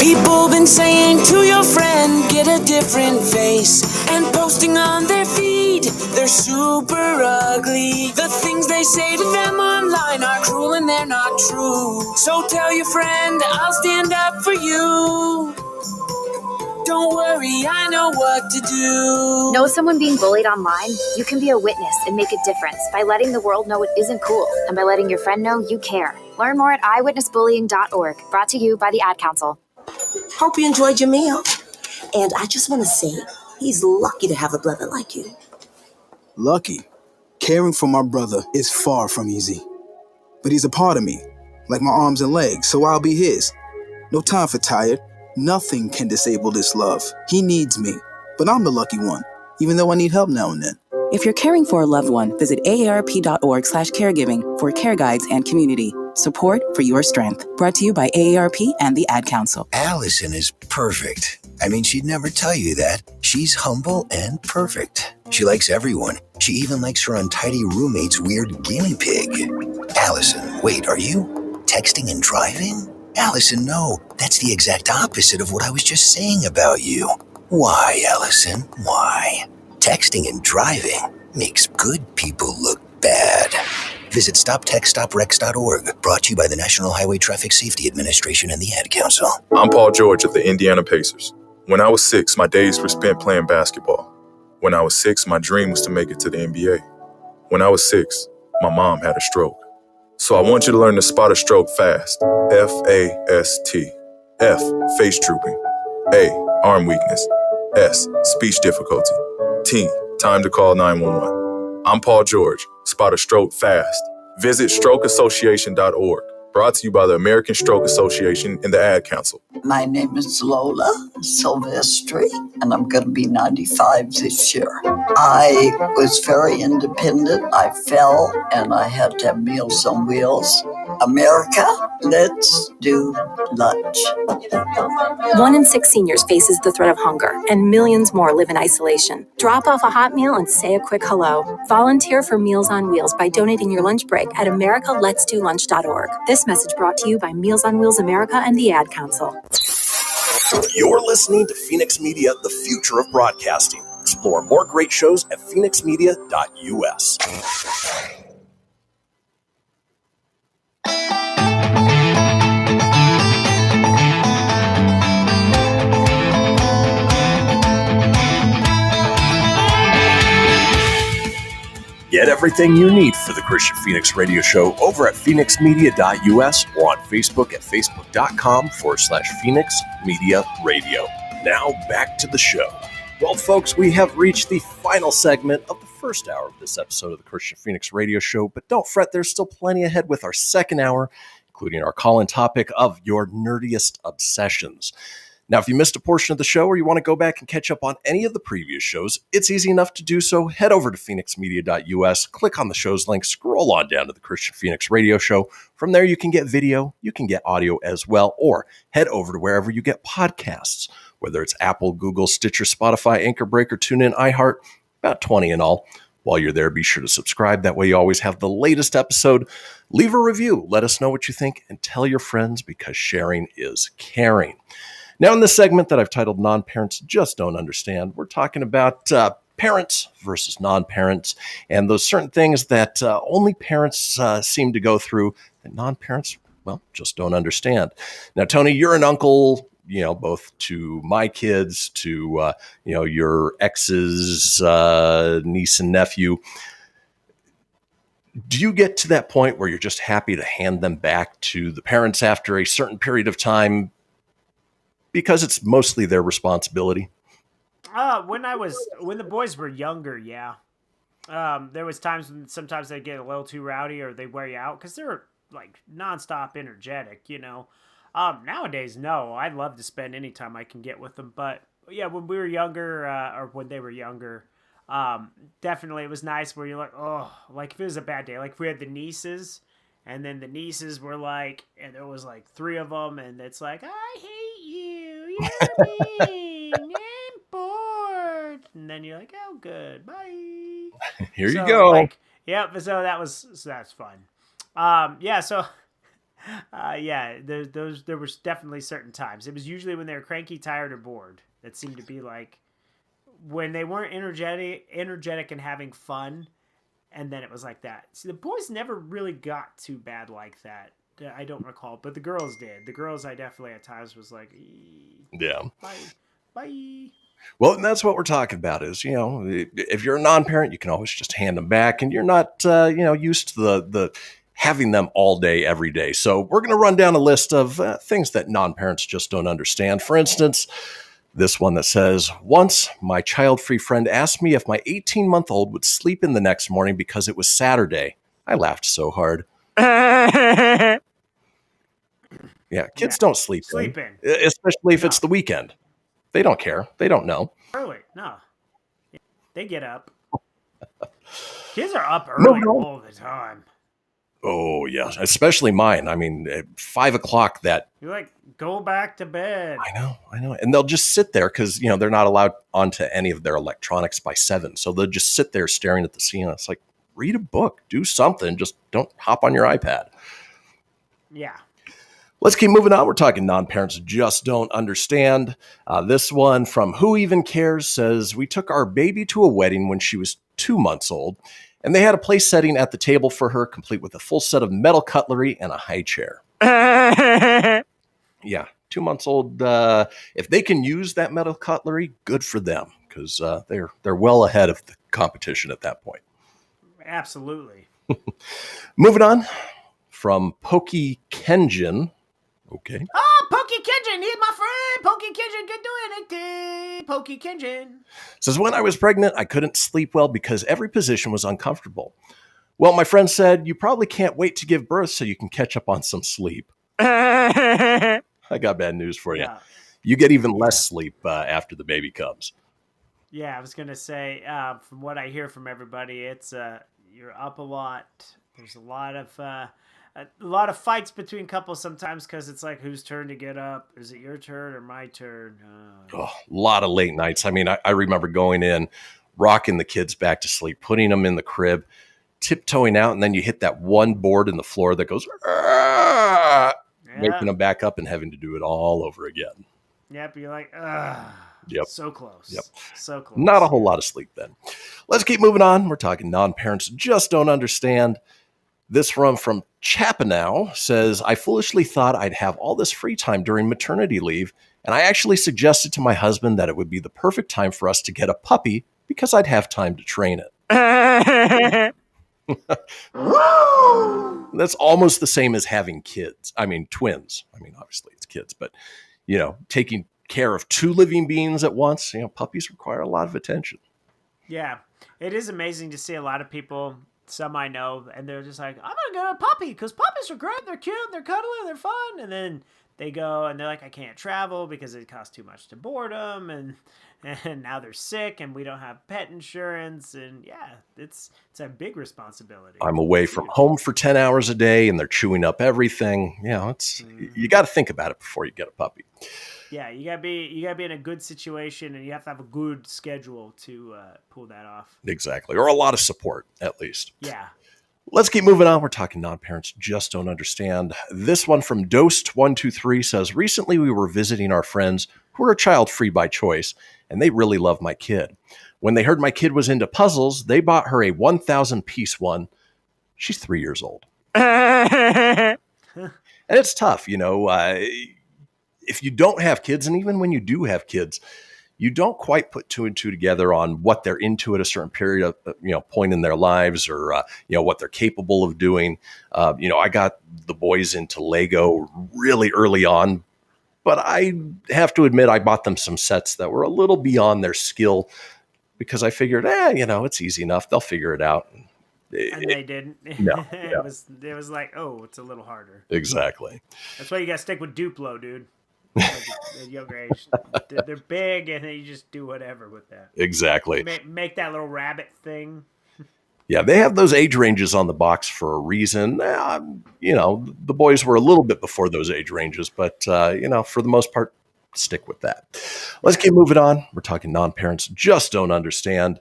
People been saying to your friend, get a different face, and posting on their feed, they're super ugly. The things they say to them online are cruel and they're not true. So tell your friend, I'll stand up for you. Don't worry, I know what to do. Know someone being bullied online? You can be a witness and make a difference by letting the world know it isn't cool and by letting your friend know you care. Learn more at eyewitnessbullying.org. Brought to you by the Ad Council. Hope you enjoyed your meal. And I just want to say, he's lucky to have a brother like you. Lucky? Caring for my brother is far from easy. But he's a part of me, like my arms and legs, so I'll be his. No time for tired. Nothing can disable this love. He needs me, but I'm the lucky one, even though I need help now and then. If you're caring for a loved one, visit aarp.org/caregiving for care guides and community. Support for your strength. Brought to you by AARP and the Ad Council. Allison is perfect. I mean, she'd never tell you that. She's humble and perfect. She likes everyone. She even likes her untidy roommate's weird guinea pig. Allison, wait, are you texting and driving? Allison, no. That's the exact opposite of what I was just saying about you. Why, Allison? Why? Texting and driving makes good people look bad. Visit StopTextStopWrecks.org, brought to you by the National Highway Traffic Safety Administration and the Ad Council. I'm Paul George of the Indiana Pacers. When I was 6, my days were spent playing basketball. When I was 6, my dream was to make it to the NBA. When I was 6, my mom had a stroke. So I want you to learn to spot a stroke fast. F-A-S-T. F, face drooping. A, arm weakness. S, speech difficulty. T, time to call 911. I'm Paul George. Spot a stroke fast. Visit strokeassociation.org. Brought to you by the American Stroke Association and the Ad Council. My name is Lola Silvestri, and I'm going to be 95 this year. I was very independent. I fell, and I had to have Meals on Wheels. America, let's do lunch. 1 in 6 seniors faces the threat of hunger, and millions more live in isolation. Drop off a hot meal and say a quick hello. Volunteer for Meals on Wheels by donating your lunch break at americaletsdolunch.org. This message brought to you by Meals on Wheels America and the Ad Council. You're listening to Fenix Media, the future of broadcasting. Explore more great shows at phoenixmedia.us. Get everything you need for the Kristian Fenix radio show over at phoenixmedia.us or on Facebook at facebook.com/Fenix Media Radio. Now back to the show. Well, folks, we have reached the final segment of the first hour of this episode of the Kristian Fenix radio show, but don't fret, there's still plenty ahead with our second hour, including our call-in topic of your nerdiest obsessions. Now, if you missed a portion of the show or you want to go back and catch up on any of the previous shows, it's easy enough to do so. Head over to phoenixmedia.us, click on the show's link, scroll on down to the Kristian Fenix radio show. From there, you can get video, you can get audio as well, or head over to wherever you get podcasts, whether it's Apple, Google, Stitcher, Spotify, Anchor Breaker, TuneIn, iHeart, about 20 in all. While you're there, be sure to subscribe. That way you always have the latest episode. Leave a review. Let us know what you think and tell your friends, because sharing is caring. Now, in this segment that I've titled Non-Parents Just Don't Understand, we're talking about parents versus non-parents and those certain things that only parents seem to go through that non-parents, well, just don't understand. Now, Tony, you're an uncle, both to my kids, to, your ex's niece and nephew. Do you get to that point where you're just happy to hand them back to the parents after a certain period of time, because it's mostly their responsibility? When the boys were younger, yeah. There was times when sometimes they get a little too rowdy or they wear you out because they're like nonstop energetic, Nowadays, no. I'd love to spend any time I can get with them, but yeah, when we were younger, or when they were younger, definitely it was nice where you're like, oh, like if it was a bad day, like if we had the nieces, and then the nieces were like, and there was like 3 of them, and it's like, I hate you, you're mean, I'm bored, and then you're like, oh, good, bye. Here you go. So that's fun. There was definitely certain times. It was usually when they were cranky, tired, or bored. That seemed to be like when they weren't energetic and having fun. And then it was like that. See, the boys never really got too bad like that. I don't recall, but the girls did. The girls, I definitely at times was like, yeah, bye. Well, and that's what we're talking about is, if you're a non-parent, you can always just hand them back, and you're not, used to the having them all day, every day. So we're going to run down a list of things that non-parents just don't understand. For instance, this one that says, once my child-free friend asked me if my 18-month-old would sleep in the next morning because it was Saturday. I laughed so hard. Yeah, kids don't sleep in. Especially if it's the weekend. They don't care. They don't know. Early, no. They get up. Kids are up early all the time. Oh, yeah. Especially mine. I mean, at 5 o'clock that... You're like, go back to bed. I know. And they'll just sit there because, they're not allowed onto any of their electronics by 7. So they'll just sit there staring at the ceiling. It's like, read a book. Do something. Just don't hop on your iPad. Yeah. Let's keep moving on. We're talking non-parents just don't understand. This one from Who Even Cares says, we took our baby to a wedding when she was 2 months old, and they had a place setting at the table for her, complete with a full set of metal cutlery and a high chair. Yeah, 2 months old. If they can use that metal cutlery, good for them, because they're well ahead of the competition at that point. Absolutely. Moving on. from Pokey Kenjin. Okay. Oh, Pokey Kenjin, he's my friend. Pokey Kenjin can do anything. Pokey Kenjin. Says, when I was pregnant, I couldn't sleep well because every position was uncomfortable. Well, my friend said, you probably can't wait to give birth so you can catch up on some sleep. I got bad news for you. Yeah. You get even less sleep after the baby comes. Yeah, I was going to say, from what I hear from everybody, it's you're up a lot. There's a lot of fights between couples sometimes because it's like, whose turn to get up? Is it your turn or my turn? A lot of late nights. I mean, I remember going in, rocking the kids back to sleep, putting them in the crib, tiptoeing out, and then you hit that one board in the floor that goes, waking them back up and having to do it all over again. Yep, you're like, Yep. So close. Yep. So close. Not a whole lot of sleep then. Let's keep moving on. We're talking non-parents just don't understand. This from Chapanow says, I foolishly thought I'd have all this free time during maternity leave, and I actually suggested to my husband that it would be the perfect time for us to get a puppy because I'd have time to train it. That's almost the same as having kids. I mean, twins. I mean, obviously it's kids, but, taking care of two living beings at once, puppies require a lot of attention. Yeah, it is amazing to see a lot of people, some I know, and they're just like, I'm going to get a puppy because puppies are great. They're cute. They're cuddly. They're fun. And then they go and they're like, I can't travel because it costs too much to board them. And now they're sick and we don't have pet insurance. And yeah, it's a big responsibility. I'm away from home for 10 hours a day and they're chewing up everything. You got to think about it before you get a puppy. Yeah, you gotta be in a good situation, and you have to have a good schedule to pull that off. Exactly, or a lot of support at least. Yeah. Let's keep moving on. We're talking non-parents just don't understand. This one from Dosed123 says, recently we were visiting our friends who are child-free by choice, and they really love my kid. When they heard my kid was into puzzles, they bought her a 1,000-piece one. She's 3 years old. And it's tough, if you don't have kids, and even when you do have kids, you don't quite put two and two together on what they're into at a certain period of, point in their lives, or, what they're capable of doing. I got the boys into Lego really early on, but I have to admit I bought them some sets that were a little beyond their skill because I figured, it's easy enough. They'll figure it out. And they didn't. No, it was like, it's a little harder. Exactly. That's why you got to stick with Duplo, dude. At younger age, they're big, and you just do whatever with that. Exactly. Make that little rabbit thing. Yeah, they have those age ranges on the box for a reason. The boys were a little bit before those age ranges, but for the most part, stick with that. Let's keep moving on. We're talking non-parents just don't understand.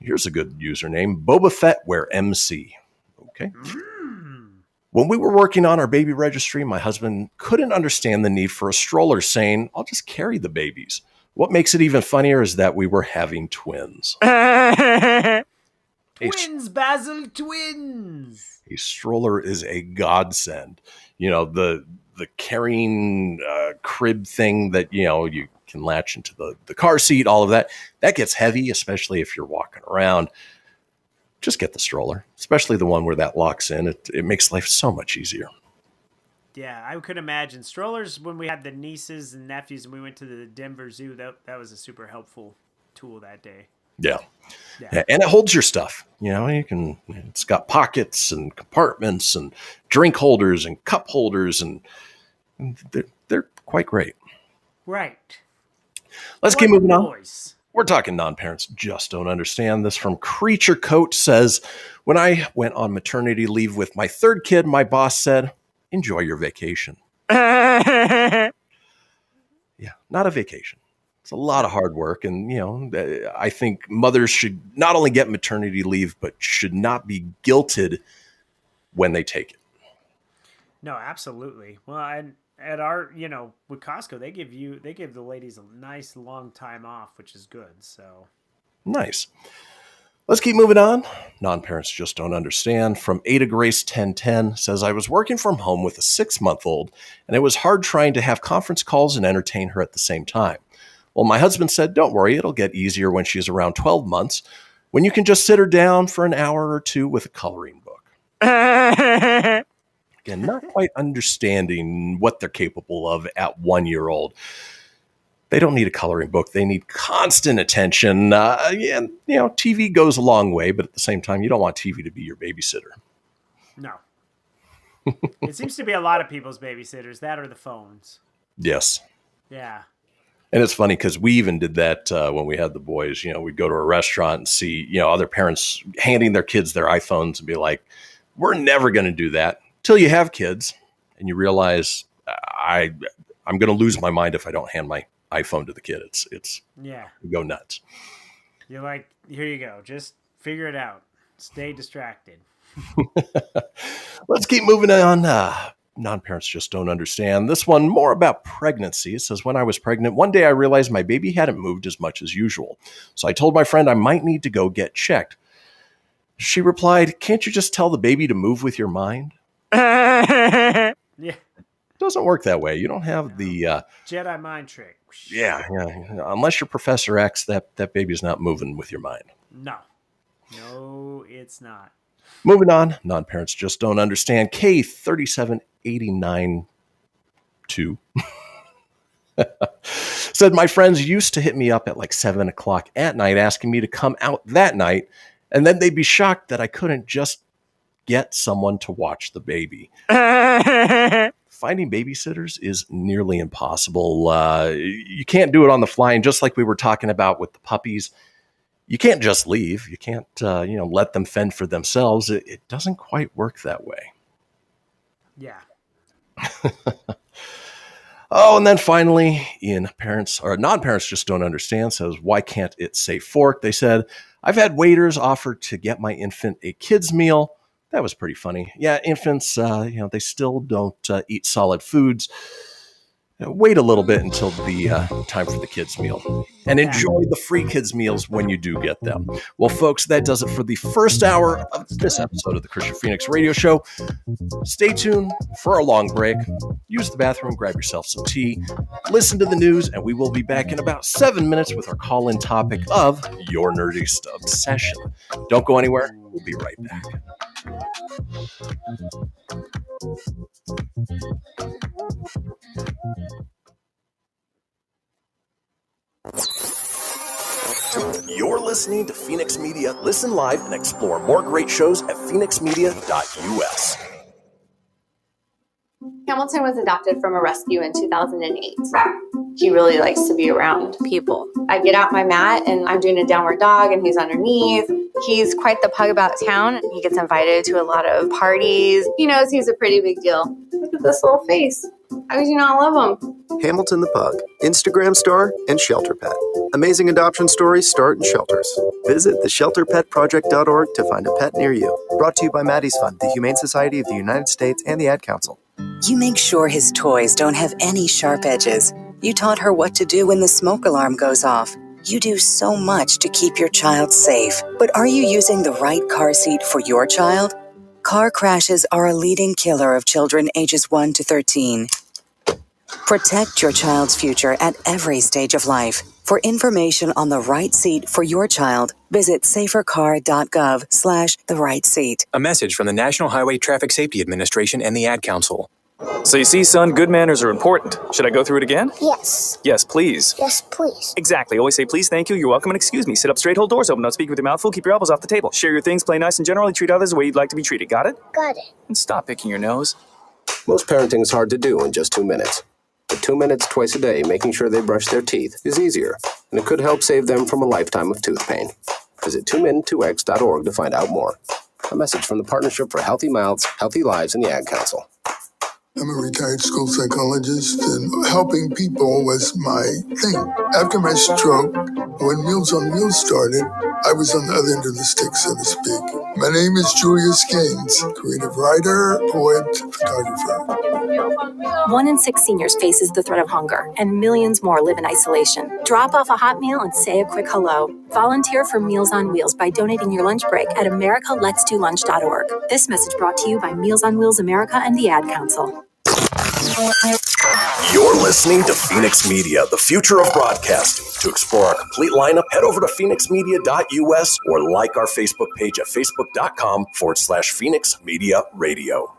Here's a good username: Boba Fett Wear MC. Okay. When we were working on our baby registry, my husband couldn't understand the need for a stroller, saying, I'll just carry the babies. What makes it even funnier is that we were having twins. Twins, Basil, twins. A stroller is a godsend. The carrying crib thing that, you can latch into the car seat, all of that. That gets heavy, especially if you're walking around. Just get the stroller, especially the one where that locks in. It makes life so much easier. Yeah, I could imagine. Strollers, when we had the nieces and nephews and we went to the Denver Zoo, that was a super helpful tool that day. Yeah. And it holds your stuff. It's got pockets and compartments and drink holders and cup holders, and they're quite great. Right. Let's keep moving on. We're talking non-parents just don't understand. This from Creature Coat says, when I went on maternity leave with my third kid, my boss said, enjoy your vacation. Yeah, not a vacation. It's a lot of hard work. And, I think mothers should not only get maternity leave, but should not be guilted when they take it. No, absolutely. Well, and at our, with Costco, they give the ladies a nice long time off, which is good. So nice. Let's keep moving on. Non-parents just don't understand. From Ada Grace 1010 says, I was working from home with a 6-month-old, and it was hard trying to have conference calls and entertain her at the same time. Well, my husband said, don't worry, it'll get easier when she's around 12 months, when you can just sit her down for an hour or two with a coloring book. again, not quite understanding what they're capable of at 1 year old. They don't need a coloring book. They need constant attention. And, TV goes a long way, but at the same time, you don't want TV to be your babysitter. No. It seems to be a lot of people's babysitters, that or the phones. Yes. Yeah. And it's funny because we even did that when we had the boys. We'd go to a restaurant and see, other parents handing their kids their iPhones and be like, we're never going to do that till you have kids. And you realize I'm going to lose my mind if I don't hand my iPhone to the kid. It's yeah. You go nuts. You're like, here you go. Just figure it out. Stay distracted. Let's keep moving on. Non-parents just don't understand. This one more about pregnancy. It says, when I was pregnant, one day I realized my baby hadn't moved as much as usual. So I told my friend I might need to go get checked. She replied, can't you just tell the baby to move with your mind? Yeah. It doesn't work that way. You don't have the Jedi mind trick. Yeah. Unless you're Professor X, that baby's not moving with your mind. No, it's not. Moving on. Non-parents just don't understand. K37892 said, my friends used to hit me up at like 7 o'clock at night asking me to come out that night, and then they'd be shocked that I couldn't just get someone to watch the baby. Finding babysitters is nearly impossible. You can't do it on the fly, and just like we were talking about with the puppies, you can't just leave. You can't, let them fend for themselves. It doesn't quite work that way. Yeah. Oh, and then finally, non-parents just don't understand, says, why can't it say fork? They said, I've had waiters offer to get my infant a kid's meal. That was pretty funny. Yeah, infants, they still don't eat solid foods. Wait a little bit until the time for the kids' meal. And enjoy the free kids' meals when you do get them. Well, folks, that does it for the first hour of this episode of the Kristian Fenix Radio Show. Stay tuned for a long break. Use the bathroom, grab yourself some tea, listen to the news, and we will be back in about 7 minutes with our call-in topic of Your Nerdiest Obsession. Don't go anywhere. We'll be right back. You're listening to Fenix Media. Listen live and explore more great shows at phoenixmedia.us. Hamilton was adopted from a rescue in 2008. He really likes to be around people. I get out my mat and I'm doing a downward dog and he's underneath. He's quite the pug about town. He gets invited to a lot of parties. He knows he's a pretty big deal. Look at this little face. How could you not love him? Hamilton the Pug, Instagram star and shelter pet. Amazing adoption stories start in shelters. Visit theshelterpetproject.org to find a pet near you. Brought to you by Maddie's Fund, the Humane Society of the United States, and the Ad Council. You make sure his toys don't have any sharp edges. You taught her what to do when the smoke alarm goes off. You do so much to keep your child safe. But are you using the right car seat for your child? Car crashes are a leading killer of children ages 1 to 13. Protect your child's future at every stage of life. For information on the right seat for your child, visit safercar.gov/the-right-seat. A message from the National Highway Traffic Safety Administration and the Ad Council. So you see, son, good manners are important. Should I go through it again? Yes. Yes, please. Yes, please. Exactly. Always say please, thank you, you're welcome, and excuse me. Sit up straight, hold doors open, don't speak with your mouth full, keep your elbows off the table. Share your things, play nice, and generally treat others the way you'd like to be treated. Got it? Got it. And stop picking your nose. Most parenting is hard to do in just 2 minutes. But 2 minutes twice a day making sure they brush their teeth is easier, and it could help save them from a lifetime of tooth pain. Visit 2min2x.org to find out more. A message from the Partnership for Healthy Mouths, Healthy Lives, and the Ad Council. I'm a retired school psychologist, and helping people was my thing. After my stroke, when Meals on Wheels started, I was on the other end of the stick, so to speak. My name is Julius Gaines, creative writer, poet, photographer. 1 in 6 seniors faces the threat of hunger, and millions more live in isolation. Drop off a hot meal and say a quick hello. Volunteer for Meals on Wheels by donating your lunch break at americaletsdolunch.org. This message brought to you by Meals on Wheels America and the Ad Council. You're listening to Fenix Media, the future of broadcasting. To explore our complete lineup, head over to phoenixmedia.us or like our Facebook page at facebook.com/Fenix Media Radio.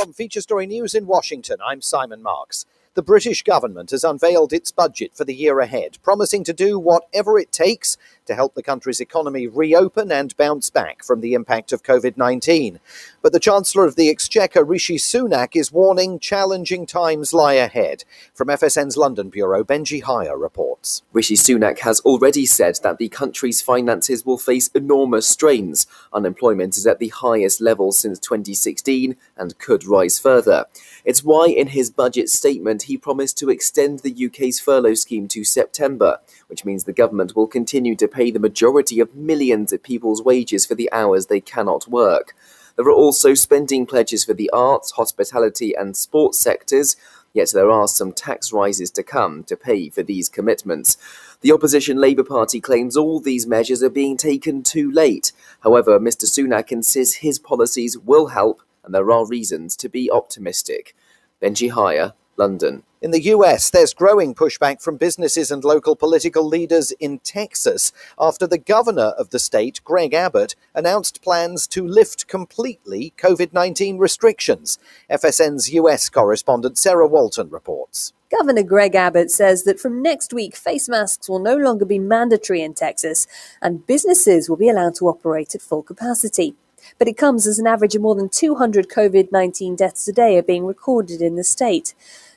From Feature Story News in Washington, I'm Simon Marks. The British government has unveiled its budget for the year ahead, promising to do whatever it takes to help the country's economy reopen and bounce back from the impact of COVID-19. But the Chancellor of the Exchequer, Rishi Sunak, is warning challenging times lie ahead. From FSN's London bureau, Benji Hire reports. Rishi Sunak has already said that the country's finances will face enormous strains. Unemployment is at the highest level since 2016 and could rise further. It's why in his budget statement he promised to extend the UK's furlough scheme to September, which means the government will continue to pay the majority of millions of people's wages for the hours they cannot work. There are also spending pledges for the arts, hospitality and sports sectors, yet there are some tax rises to come to pay for these commitments. The opposition Labour Party claims all these measures are being taken too late. However, Mr Sunak insists his policies will help and there are reasons to be optimistic. Benji Hire, London. In the US, there's growing pushback from businesses and local political leaders in Texas after the governor of the state, Greg Abbott, announced plans to lift completely COVID-19 restrictions. FSN's US correspondent Sarah Walton reports. Governor Greg Abbott says that from next week, face masks will no longer be mandatory in Texas and businesses will be allowed to operate at full capacity. But it comes as an average of more than 200 COVID-19 deaths a day are being recorded in the state.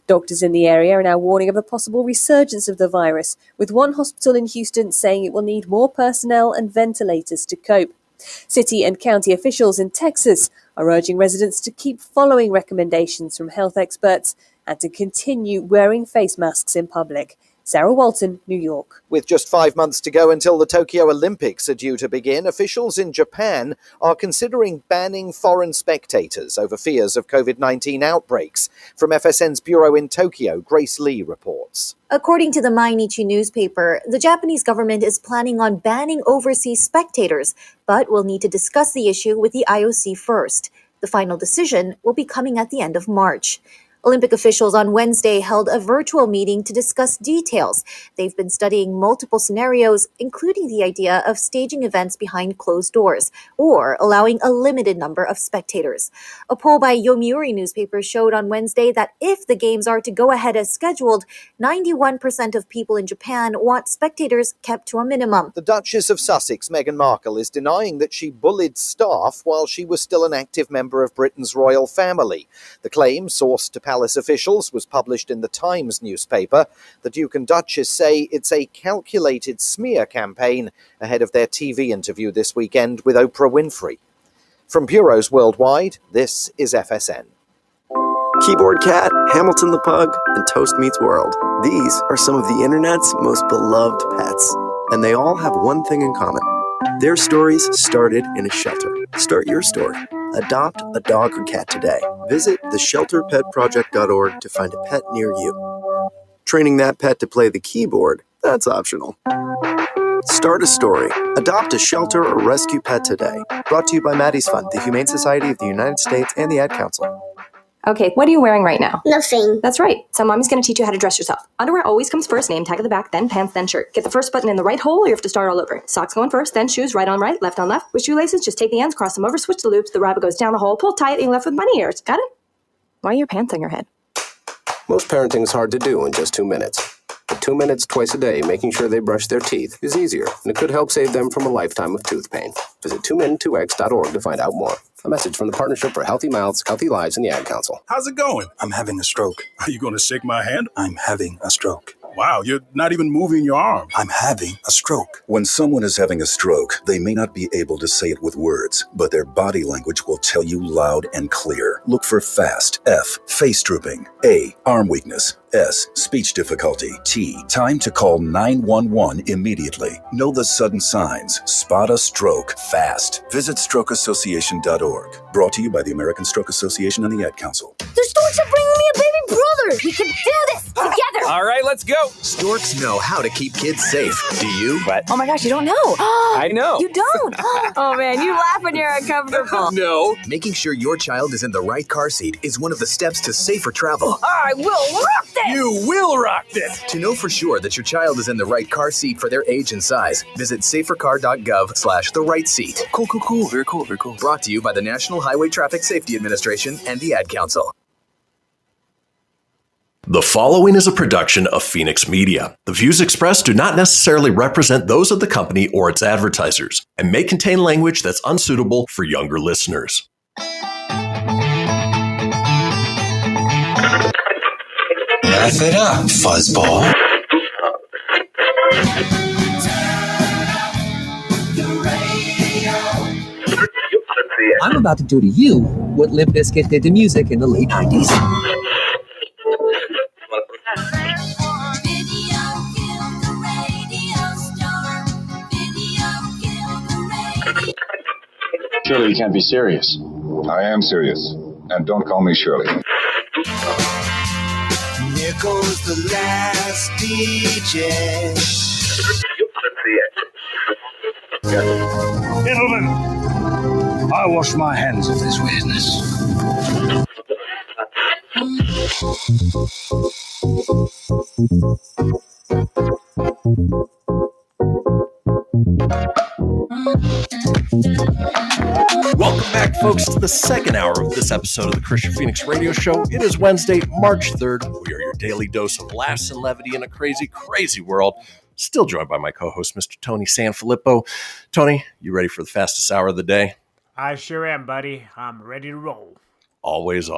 Doctors in the area are now warning of a possible resurgence of the virus, with one hospital in Houston saying it will need more personnel and ventilators to cope. City and county officials in Texas are urging residents to keep following recommendations from health experts and to continue wearing face masks in public. Sarah Walton, New York. With just 5 months to go until the Tokyo Olympics are due to begin, officials in Japan are considering banning foreign spectators over fears of COVID-19 outbreaks. From FSN's bureau in Tokyo, Grace Lee reports. According to the Mainichi newspaper, the Japanese government is planning on banning overseas spectators, but will need to discuss the issue with the IOC first. The final decision will be coming at the end of March. Olympic officials on Wednesday held a virtual meeting to discuss details. They've been studying multiple scenarios, including the idea of staging events behind closed doors or allowing a limited number of spectators. A poll by Yomiuri newspaper showed on Wednesday that if the games are to go ahead as scheduled, 91% of people in Japan want spectators kept to a minimum. The Duchess of Sussex, Meghan Markle, is denying that she bullied staff while she was still an active member of Britain's royal family. The claim, sourced to palace officials, was published in the Times newspaper. The Duke and Duchess say it's a calculated smear campaign ahead of their TV interview this weekend with Oprah Winfrey. From bureaus worldwide, this is FSN. Keyboard Cat, Hamilton the Pug, and Toast Meets World. These are some of the internet's most beloved pets, and they all have one thing in common. Their stories started in a shelter. Start your story. Adopt a dog or cat today. Visit theshelterpetproject.org to find a pet near you. Training that pet to play the keyboard, that's optional. Start a story. Adopt a shelter or rescue pet today. Brought to you by Maddie's Fund, the Humane Society of the United States, and the Ad Council. Okay, what are you wearing right now? Nothing. That's right. So mommy's going to teach you how to dress yourself. Underwear always comes first, name tag at the back, then pants, then shirt. Get the first button in the right hole or you have to start all over. Socks going first, then shoes right on right, left on left. With shoelaces, just take the ends, cross them over, switch the loops, the rabbit goes down the hole, pull tight, and you're left with bunny ears. Got it? Why are your pants on your head? Most parenting is hard to do in just 2 minutes. But 2 minutes twice a day making sure they brush their teeth is easier, and it could help save them from a lifetime of tooth pain. Visit 2min2x.org to find out more. A message from the Partnership for Healthy Mouths, Healthy Lives, and the Ad Council. How's it going? I'm having a stroke. Are you going to shake my hand? I'm having a stroke. Wow, you're not even moving your arm. I'm having a stroke. When someone is having a stroke, they may not be able to say it with words, but their body language will tell you loud and clear. Look for FAST. F, face drooping. A, arm weakness. S, speech difficulty. T, time to call 911 immediately. Know the sudden signs. Spot a stroke fast. Visit strokeassociation.org. Brought to you by the American Stroke Association and the Ad Council. The storks are bringing me a baby brother! We can do this together. All right, let's go. Storks know how to keep kids safe. Do you? What? Oh my gosh, you don't know. I know. You don't. Oh man, you laugh when you're uncomfortable. No. Making sure your child is in the right car seat is one of the steps to safer travel. I will rock this. You will rock this. To know for sure that your child is in the right car seat for their age and size, visit safercar.gov/the-right-seat. Cool. Very cool. Brought to you by the National Highway Traffic Safety Administration and the Ad Council. The following is a production of Fenix Media. The views expressed do not necessarily represent those of the company or its advertisers and may contain language that's unsuitable for younger listeners. Laugh it up, fuzzball. I'm about to do to you what Limp Bizkit did to music in the late 90s. Surely you can't be serious. I am serious. And don't call me Shirley. Here goes the last DJ. Gentlemen, I wash my hands of this weirdness. Welcome back, folks, to the second hour of this episode of the Kristian Fenix Radio Show. It is Wednesday, March 3rd. We are your daily dose of laughs and levity in a crazy, crazy world. Still joined by my co-host, Mr. Tony Sanfilippo. Tony, you ready for the fastest hour of the day? I sure am, buddy. I'm ready to roll. Always.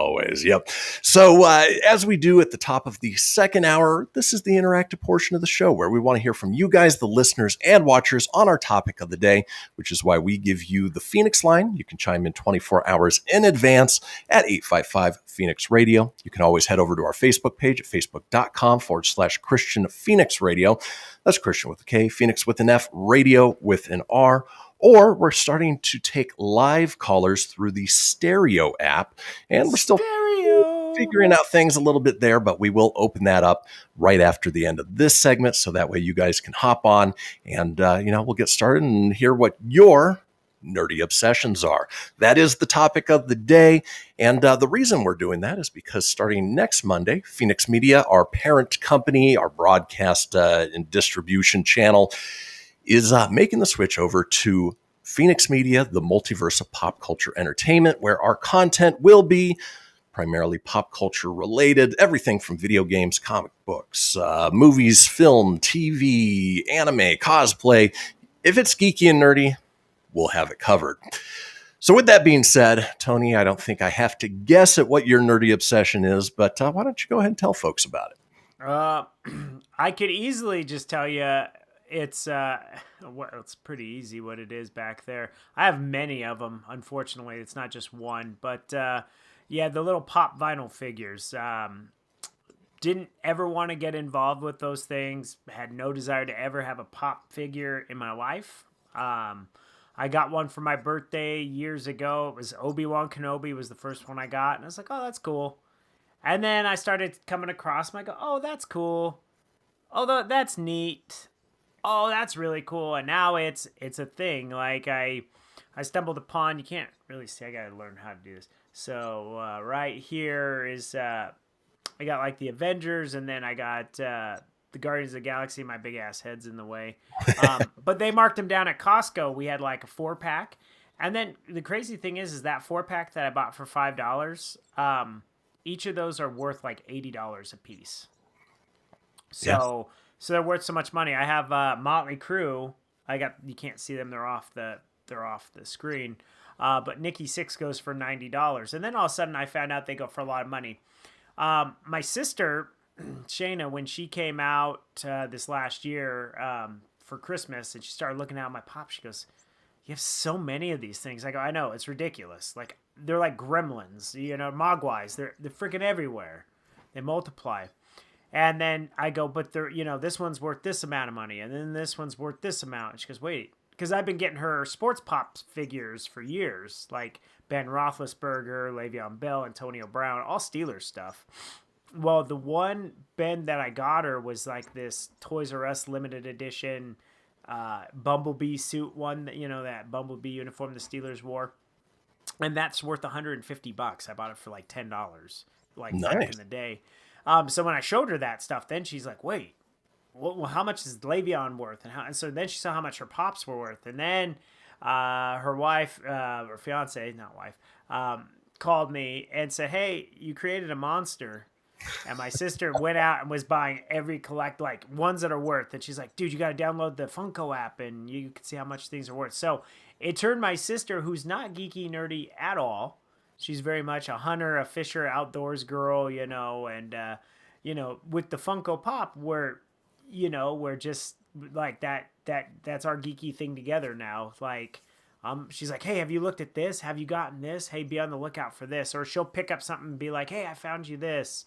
Yep. So as we do at the top of the second hour, this is the interactive portion of the show where we want to hear from you guys, the listeners and watchers, on our topic of the day, which is why we give you the Fenix Line. You can chime in 24 hours in advance at 855-Fenix Radio. You can always head over to our Facebook page at facebook.com/Kristian Fenix Radio. That's Kristian with a K, Fenix with an F, Radio with an R. Or we're starting to take live callers through the Stereo app, and we're still figuring out things a little bit there, but we will open that up right after the end of this segment, so that way you guys can hop on and, we'll get started and hear what your nerdy obsessions are. That is the topic of the day, and the reason we're doing that is because starting next Monday, Fenix Media, our parent company, our broadcast and distribution channel, is making the switch over to Fenix Media, the multiverse of pop culture entertainment, where our content will be primarily pop culture related, everything from video games, comic books, movies, film, TV, anime, cosplay. If it's geeky and nerdy, we'll have it covered. So with that being said, Tony, I don't think I have to guess at what your nerdy obsession is, but why don't you go ahead and tell folks about it? I could easily just tell you it's pretty easy what it is back there. I have many of them. Unfortunately, it's not just one, but the little pop vinyl figures. Didn't ever want to get involved with those things. Had no desire to ever have a pop figure in my life. I got one for my birthday years ago. It was Obi-Wan Kenobi was the first one I got, and I was like, oh, that's cool. And then I started coming across them. I go, oh, that's cool. Oh, that's neat. Oh, that's really cool. And now it's a thing. Like I stumbled upon, you can't really see, I got to learn how to do this. So right here is, I got like the Avengers, and then I got the Guardians of the Galaxy. My big ass head's in the way. But they marked them down at Costco. We had like a 4-pack. And then the crazy thing is that 4-pack that I bought for $5, each of those are worth like $80 a piece. So they're worth so much money. I have Motley Crue. You can't see them. They're off the screen. But Nikki Sixx goes for $90. And then all of a sudden I found out they go for a lot of money. My sister, Shayna, when she came out this last year for Christmas, and she started looking at my pop, she goes, you have so many of these things. I go, I know, it's ridiculous. Like, they're like gremlins, mogwais. They're freaking everywhere. They multiply. And then I go, but they're, this one's worth this amount of money, and then this one's worth this amount. And she goes, wait, because I've been getting her sports pop figures for years, like Ben Roethlisberger, Le'Veon Bell, Antonio Brown, all Steelers stuff. Well, the one Ben that I got her was like this Toys R Us limited edition Bumblebee suit one, that, you know, that Bumblebee uniform the Steelers wore. And that's worth $150. I bought it for like $10, like back in the day. So when I showed her that stuff, then she's like, wait, well, how much is Le'Veon worth? And so then she saw how much her pops were worth. And then her wife, or fiance, not wife, called me and said, hey, you created a monster. And my sister went out and was buying every like ones that are worth. And she's like, dude, you got to download the Funko app and you can see how much things are worth. So it turned my sister, who's not geeky, nerdy at all. She's very much a hunter, a fisher, outdoors girl, you know, and, you know, with the Funko Pop, we're just like that's our geeky thing together now. Like, she's like, hey, have you looked at this? Have you gotten this? Hey, be on the lookout for this. Or she'll pick up something and be like, hey, I found you this.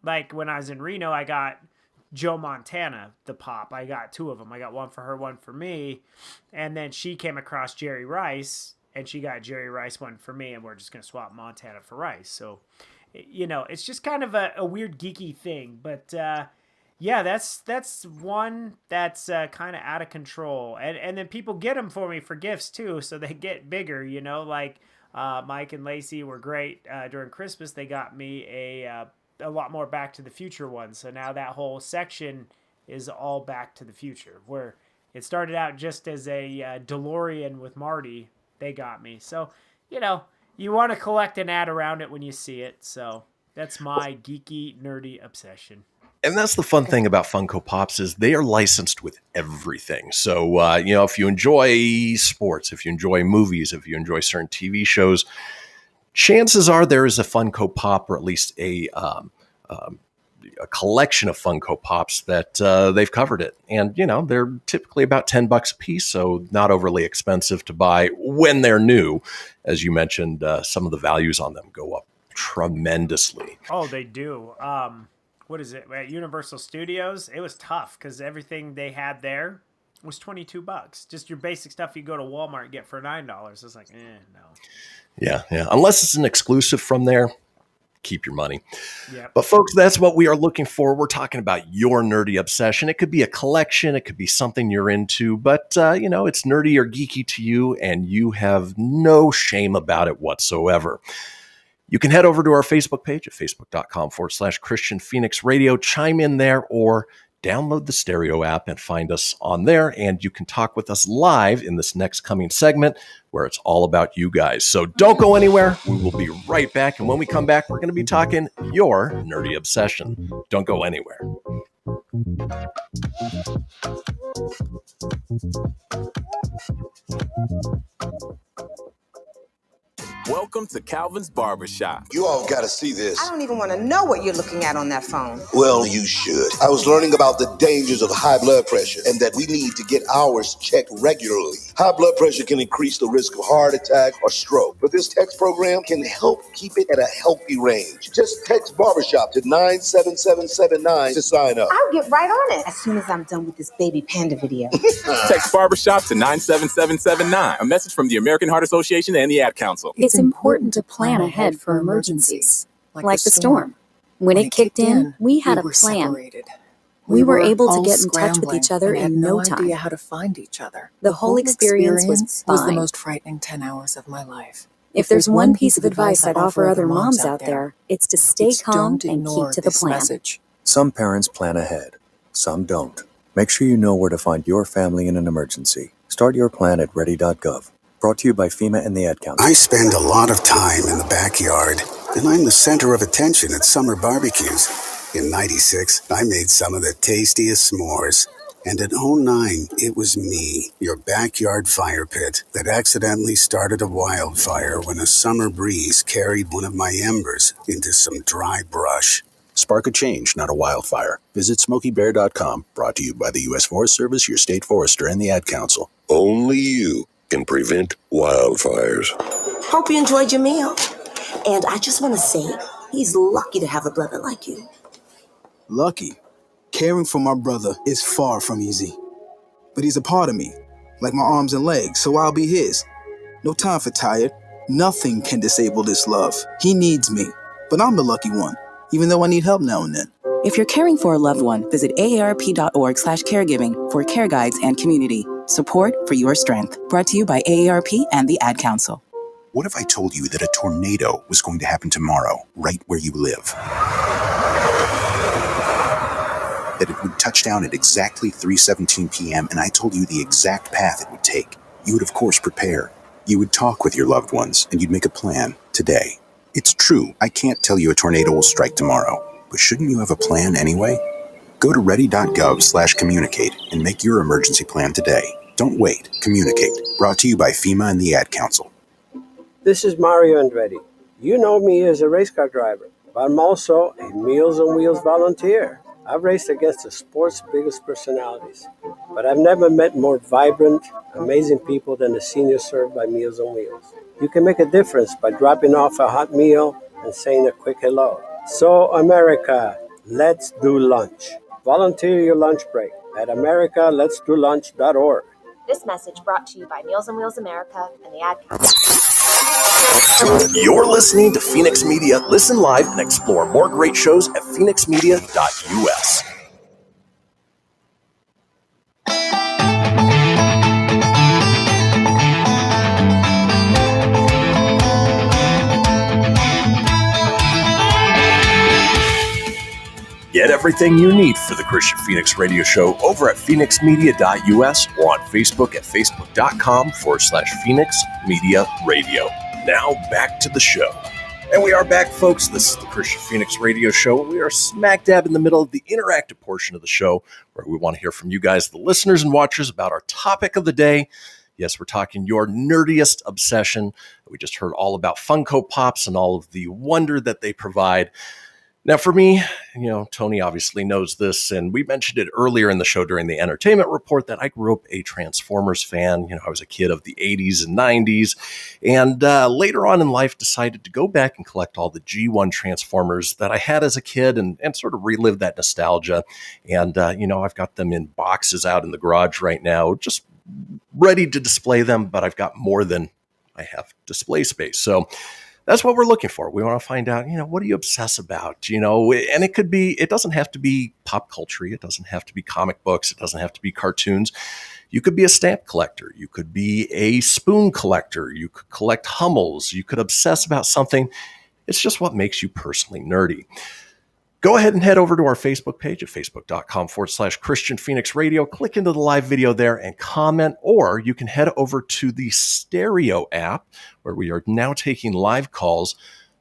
Like when I was in Reno, I got Joe Montana, the Pop. I got two of them. I got one for her, one for me. And then she came across Jerry Rice, and she got Jerry Rice one for me, and we're just going to swap Montana for Rice. So, you know, it's just kind of a weird geeky thing. But, yeah, that's one that's kind of out of control. And then people get them for me for gifts, too, so they get bigger, you know. Like Mike and Lacey were great during Christmas. They got me a lot more Back to the Future ones. So now that whole section is all Back to the Future, where it started out just as a DeLorean with Marty. They got me. So, you know, you want to collect an ad around it when you see it. So that's my geeky, nerdy obsession. And that's the fun thing about Funko Pops is they are licensed with everything. So, you know, if you enjoy sports, if you enjoy movies, if you enjoy certain TV shows, chances are there is a Funko Pop or at least a collection of Funko Pops that they've covered it. And, you know, they're typically about $10 a piece, so not overly expensive to buy when they're new. As you mentioned, some of the values on them go up tremendously. Oh, they do. What is it? At Universal Studios, it was tough because everything they had there was $22. Just your basic stuff you go to Walmart and get for $9. It's like, no. Yeah. Unless it's an exclusive from there, keep your money. Yep. But folks, that's what we are looking for. We're talking about your nerdy obsession. It could be a collection. It could be something you're into, but you know, it's nerdy or geeky to you and you have no shame about it whatsoever. You can head over to our Facebook page at facebook.com/Kristian Fenix Radio, chime in there, or download the Stereo app and find us on there. And you can talk with us live in this next coming segment where it's all about you guys. So don't go anywhere. We will be right back. And when we come back, we're going to be talking your nerdy obsession. Don't go anywhere. Welcome to Calvin's Barbershop. You all got to see this. I don't even want to know what you're looking at on that phone. Well, you should. I was learning about the dangers of high blood pressure and that we need to get ours checked regularly. High blood pressure can increase the risk of heart attack or stroke, but this text program can help keep it at a healthy range. Just text Barbershop to 97779 to sign up. I'll get right on it as soon as I'm done with this baby panda video. Text Barbershop to 97779. A message from the American Heart Association and the Ad Council. It's important to plan ahead for emergencies, like the storm. When it kicked in, we had a plan. We were able to get in touch with each other in no time. Idea how to find each other. The whole experience was fine. Was the most frightening 10 hours of my life. If there's one piece of advice I'd offer other moms out there, it's to stay calm and keep to the plan. Message. Some parents plan ahead, some don't. Make sure you know where to find your family in an emergency. Start your plan at ready.gov. Brought to you by FEMA and the Ad Council. I spend a lot of time in the backyard, and I'm the center of attention at summer barbecues. In '96, I made some of the tastiest s'mores. And in '09, it was me, your backyard fire pit, that accidentally started a wildfire when a summer breeze carried one of my embers into some dry brush. Spark a change, not a wildfire. Visit SmokeyBear.com. Brought to you by the U.S. Forest Service, your state forester, and the Ad Council. Only you can prevent wildfires. Hope you enjoyed your meal. And I just want to say, he's lucky to have a brother like you. Lucky? Caring for my brother is far from easy. But he's a part of me, like my arms and legs, so I'll be his. No time for tired. Nothing can disable this love. He needs me, but I'm the lucky one. even though I need help now and then. If you're caring for a loved one, visit aarp.org/caregiving for care guides and community support for your strength. Brought to you by AARP and the Ad Council. What if I told you that a tornado was going to happen tomorrow, right where you live? That it would touch down at exactly 3:17 p.m., and I told you the exact path it would take. You would, of course, prepare. You would talk with your loved ones, and you'd make a plan today. It's true, I can't tell you a tornado will strike tomorrow, but shouldn't you have a plan anyway? Go to ready.gov/communicate and make your emergency plan today. Don't wait. Communicate. Brought to you by FEMA and the Ad Council. This is Mario Andretti. You know me as a race car driver, but I'm also a Meals on Wheels volunteer. I've raced against the sport's biggest personalities, but I've never met more vibrant, amazing people than the seniors served by Meals on Wheels. You can make a difference by dropping off a hot meal and saying a quick hello. So, America, let's do lunch. Volunteer your lunch break at americaletsdolunch.org. This message brought to you by Meals on Wheels America and the Ad Council. You're listening to Fenix Media. Listen live and explore more great shows at phoenixmedia.us. Get everything you need for the Kristian Fenix Radio Show over at phoenixmedia.us or on Facebook at facebook.com/Fenix Media Radio. Now back to the show. And we are back, folks. This is the Kristian Fenix Radio Show. We are smack dab in the middle of the interactive portion of the show where we want to hear from you guys, the listeners and watchers, about our topic of the day. Yes, we're talking your nerdiest obsession. We just heard all about Funko Pops and all of the wonder that they provide. Now, for me, Tony obviously knows this, and we mentioned it earlier in the show during the entertainment report that I grew up a Transformers fan. I was a kid of the 80s and 90s, and later on in life decided to go back and collect all the G1 Transformers that I had as a kid and sort of relive that nostalgia. And, I've got them in boxes out in the garage right now, just ready to display them, but I've got more than I have display space. So that's what we're looking for. We want to find out, what do you obsess about? And it doesn't have to be pop culture. It doesn't have to be comic books. It doesn't have to be cartoons. You could be a stamp collector. You could be a spoon collector. You could collect Hummels. You could obsess about something. It's just what makes you personally nerdy. Go ahead and head over to our Facebook page at facebook.com/Kristian Fenix Radio. Click into the live video there and comment, or you can head over to the Stereo app where we are now taking live calls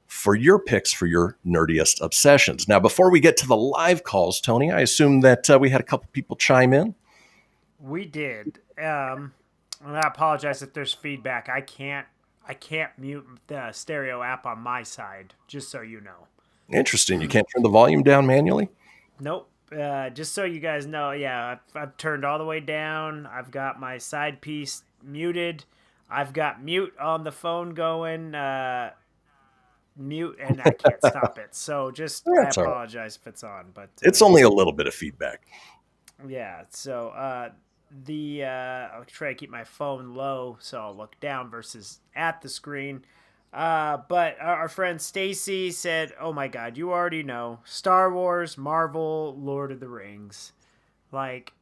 for your picks for your nerdiest obsessions. Now, before we get to the live calls, Tony, I assume that we had a couple people chime in. We did. And I apologize if there's feedback. I can't mute the Stereo app on my side, just so you know. Interesting. You can't turn the volume down manually? Nope. Just so you guys know, I've turned all the way down. I've got my side piece muted. I've got mute on the phone going, mute, and I can't stop it. So I apologize if it's on. But it's only a little bit of feedback. Yeah. So I'll try to keep my phone low so I'll look down versus at the screen. But our friend Stacy said, "Oh my God, you already know Star Wars, Marvel, Lord of the Rings, like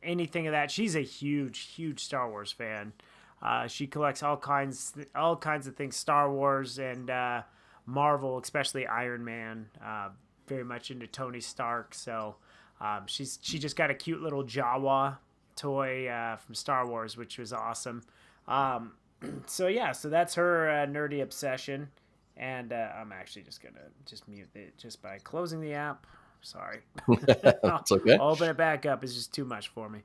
anything of that." She's a huge Star Wars fan. She collects all kinds of things, Star Wars and Marvel, especially Iron Man. Very much into Tony Stark. So she just got a cute little Jawa toy from Star Wars, which was awesome. So that's her nerdy obsession, and I'm actually just gonna mute it just by closing the app. Sorry, it's okay. I'll open it back up. It's just too much for me.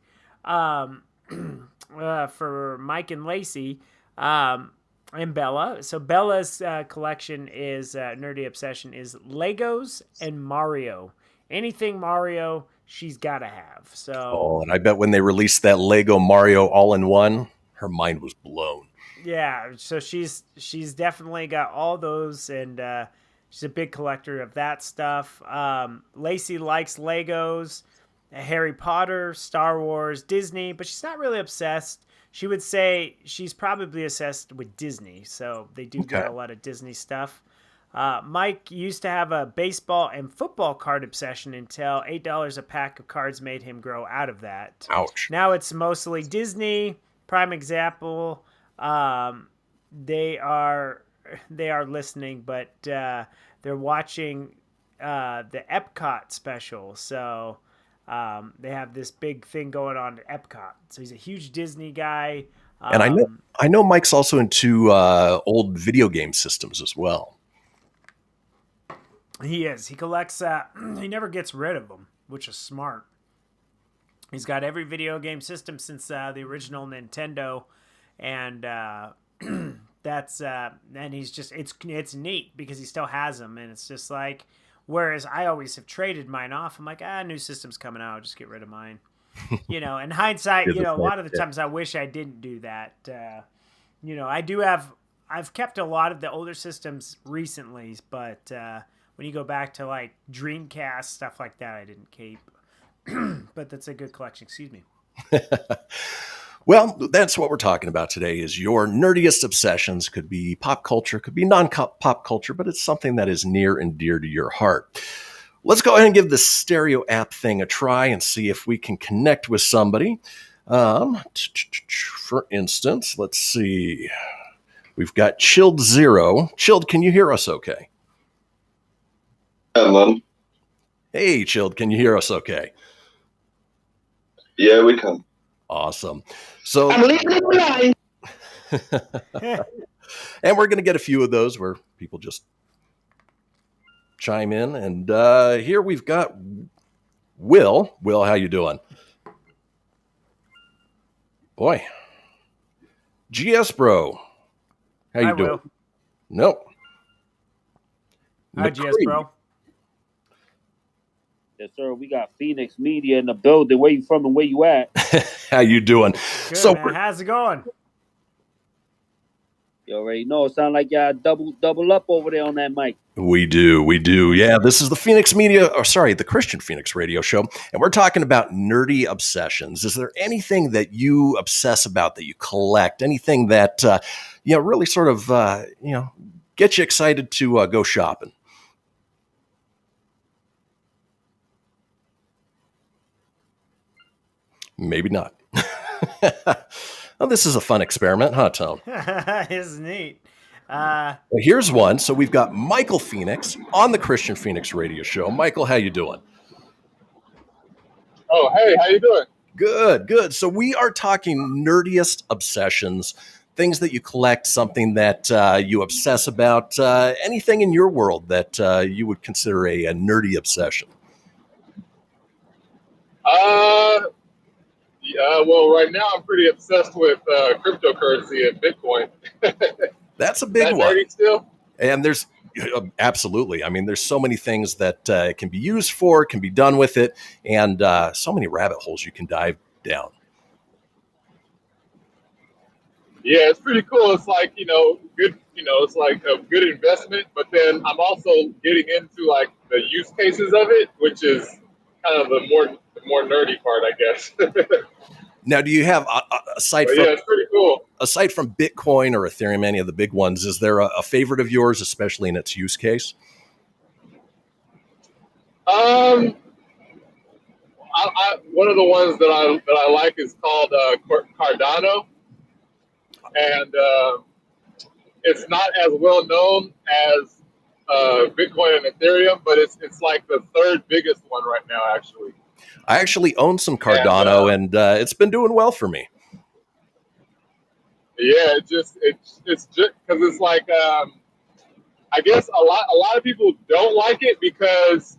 For Mike and Lacey, and Bella. So Bella's collection is nerdy obsession is Legos and Mario. Anything Mario, she's gotta have. So and I bet when they released that Lego Mario All-in-One, her mind was blown. Yeah, so she's definitely got all those, and she's a big collector of that stuff. Lacey likes Legos, Harry Potter, Star Wars, Disney, but she's not really obsessed. She would say she's probably obsessed with Disney, so they do get a lot of Disney stuff. Mike used to have a baseball and football card obsession until $8 a pack of cards made him grow out of that. Ouch. Now it's mostly Disney. Prime example. They are listening, but they're watching the Epcot special. So they have this big thing going on at Epcot. So he's a huge Disney guy. And I know Mike's also into old video game systems as well. He is. He collects. He never gets rid of them, which is smart. He's got every video game system since the original Nintendo, and that's and he's just it's neat because he still has them, and it's just like. Whereas I always have traded mine off. I'm like, new system's coming out. I'll just get rid of mine. In hindsight, a lot of the times I wish I didn't do that. I've kept a lot of the older systems recently, but when you go back to like Dreamcast, stuff like that, I didn't keep. But that's a good collection. Excuse me. Well, that's what we're talking about today is your nerdiest obsessions. Could be pop culture, could be non-pop culture, but it's something that is near and dear to your heart. Let's go ahead and give the stereo app thing a try and see if we can connect with somebody. For instance, let's see. We've got Chilled Zero. Chilled, can you hear us okay? Hello. Hey, Chilled, can you hear us okay? Yeah, we can. Awesome. So, I'm leaving line. And we're going to get a few of those where people just chime in. And here we've got Will. Will, how you doing? Boy. GS Bro. How you doing? Will. Nope. Hi, GS Bro. Yes, sir. We got Phoenix Media in the building. Where you from and where you at? How you doing? Good, so, man. How's it going? You already know. It sounds like y'all double up over there on that mic. We do. Yeah, this is the the Kristian Fenix radio show, and we're talking about nerdy obsessions. Is there anything that you obsess about, that you collect? Anything that really sort of get you excited to go shopping? Maybe not. Well, this is a fun experiment, huh, Tone? It's neat. Well, here's one. So we've got Michael Fenix on the Kristian Fenix radio show. Michael, how you doing? Oh, hey, how you doing? Good. So we are talking nerdiest obsessions, things that you collect, something that you obsess about, anything in your world that you would consider a nerdy obsession. Yeah, well, right now I'm pretty obsessed with cryptocurrency and Bitcoin. That's a big one. Nerdy still? And there's absolutely. I mean, there's so many things that it can be used for, can be done with it, and so many rabbit holes you can dive down. Yeah, it's pretty cool. It's like, good, it's like a good investment, but then I'm also getting into like the use cases of it, which is kind of the more nerdy part, I guess. Now, do you have aside from it's pretty cool. Aside from Bitcoin or Ethereum, any of the big ones, is there a favorite of yours, especially in its use case? One of the ones that I like is called Cardano, and it's not as well known as Bitcoin and Ethereum, but it's like the third biggest one right now, actually. I actually own some Cardano, and it's been doing well for me. Yeah, it's just because it's like I guess a lot of people don't like it because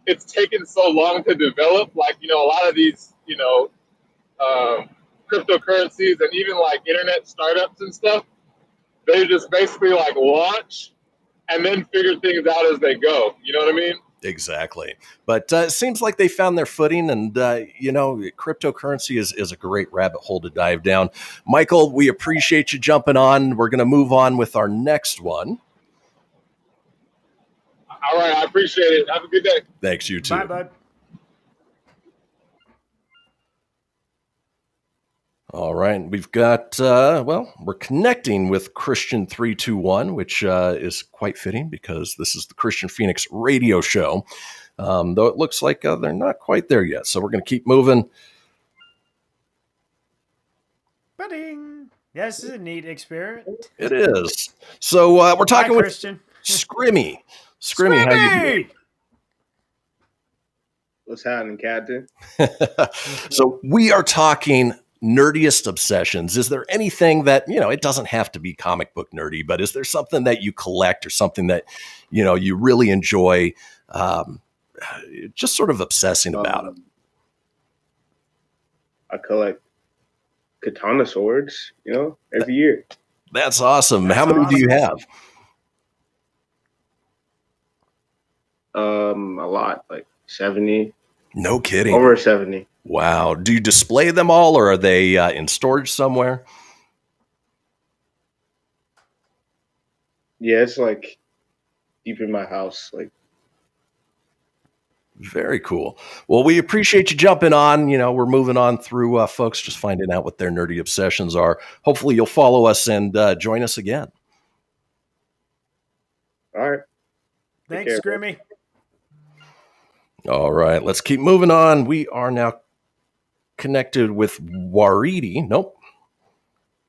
it's taken so long to develop. Like a lot of these cryptocurrencies and even like internet startups and stuff, they just basically like launch and then figure things out as they go. You know what I mean? Exactly. But it seems like they found their footing, and, cryptocurrency is a great rabbit hole to dive down. Michael, we appreciate you jumping on. We're going to move on with our next one. All right. I appreciate it. Have a good day. Thanks, you too. Bye, bud. All right. We've got, we're connecting with Kristian 321, which is quite fitting because this is the Kristian Fenix radio show. Though it looks like they're not quite there yet. So we're going to keep moving. Ba-ding. Yeah, this is a neat experiment. It is. So we're talking with Kristian. Scrimmy. Scrimmy, how you doing? What's happening, Captain? So we are talking Nerdiest Obsessions. Is there anything that, it doesn't have to be comic book nerdy, but is there something that you collect or something that, you really enjoy just sort of obsessing about it? I collect katana swords, every year. That's awesome. How many do you have? A lot, like 70. No kidding. Over 70. Wow. Do you display them all, or are they in storage somewhere? Yeah, it's like deep in my house. Like, very cool. Well, we appreciate you jumping on. We're moving on through folks just finding out what their nerdy obsessions are. Hopefully you'll follow us and join us again. All right. Thanks, Scrimmy. All right, let's keep moving on. We are now connected with Waridi. Nope.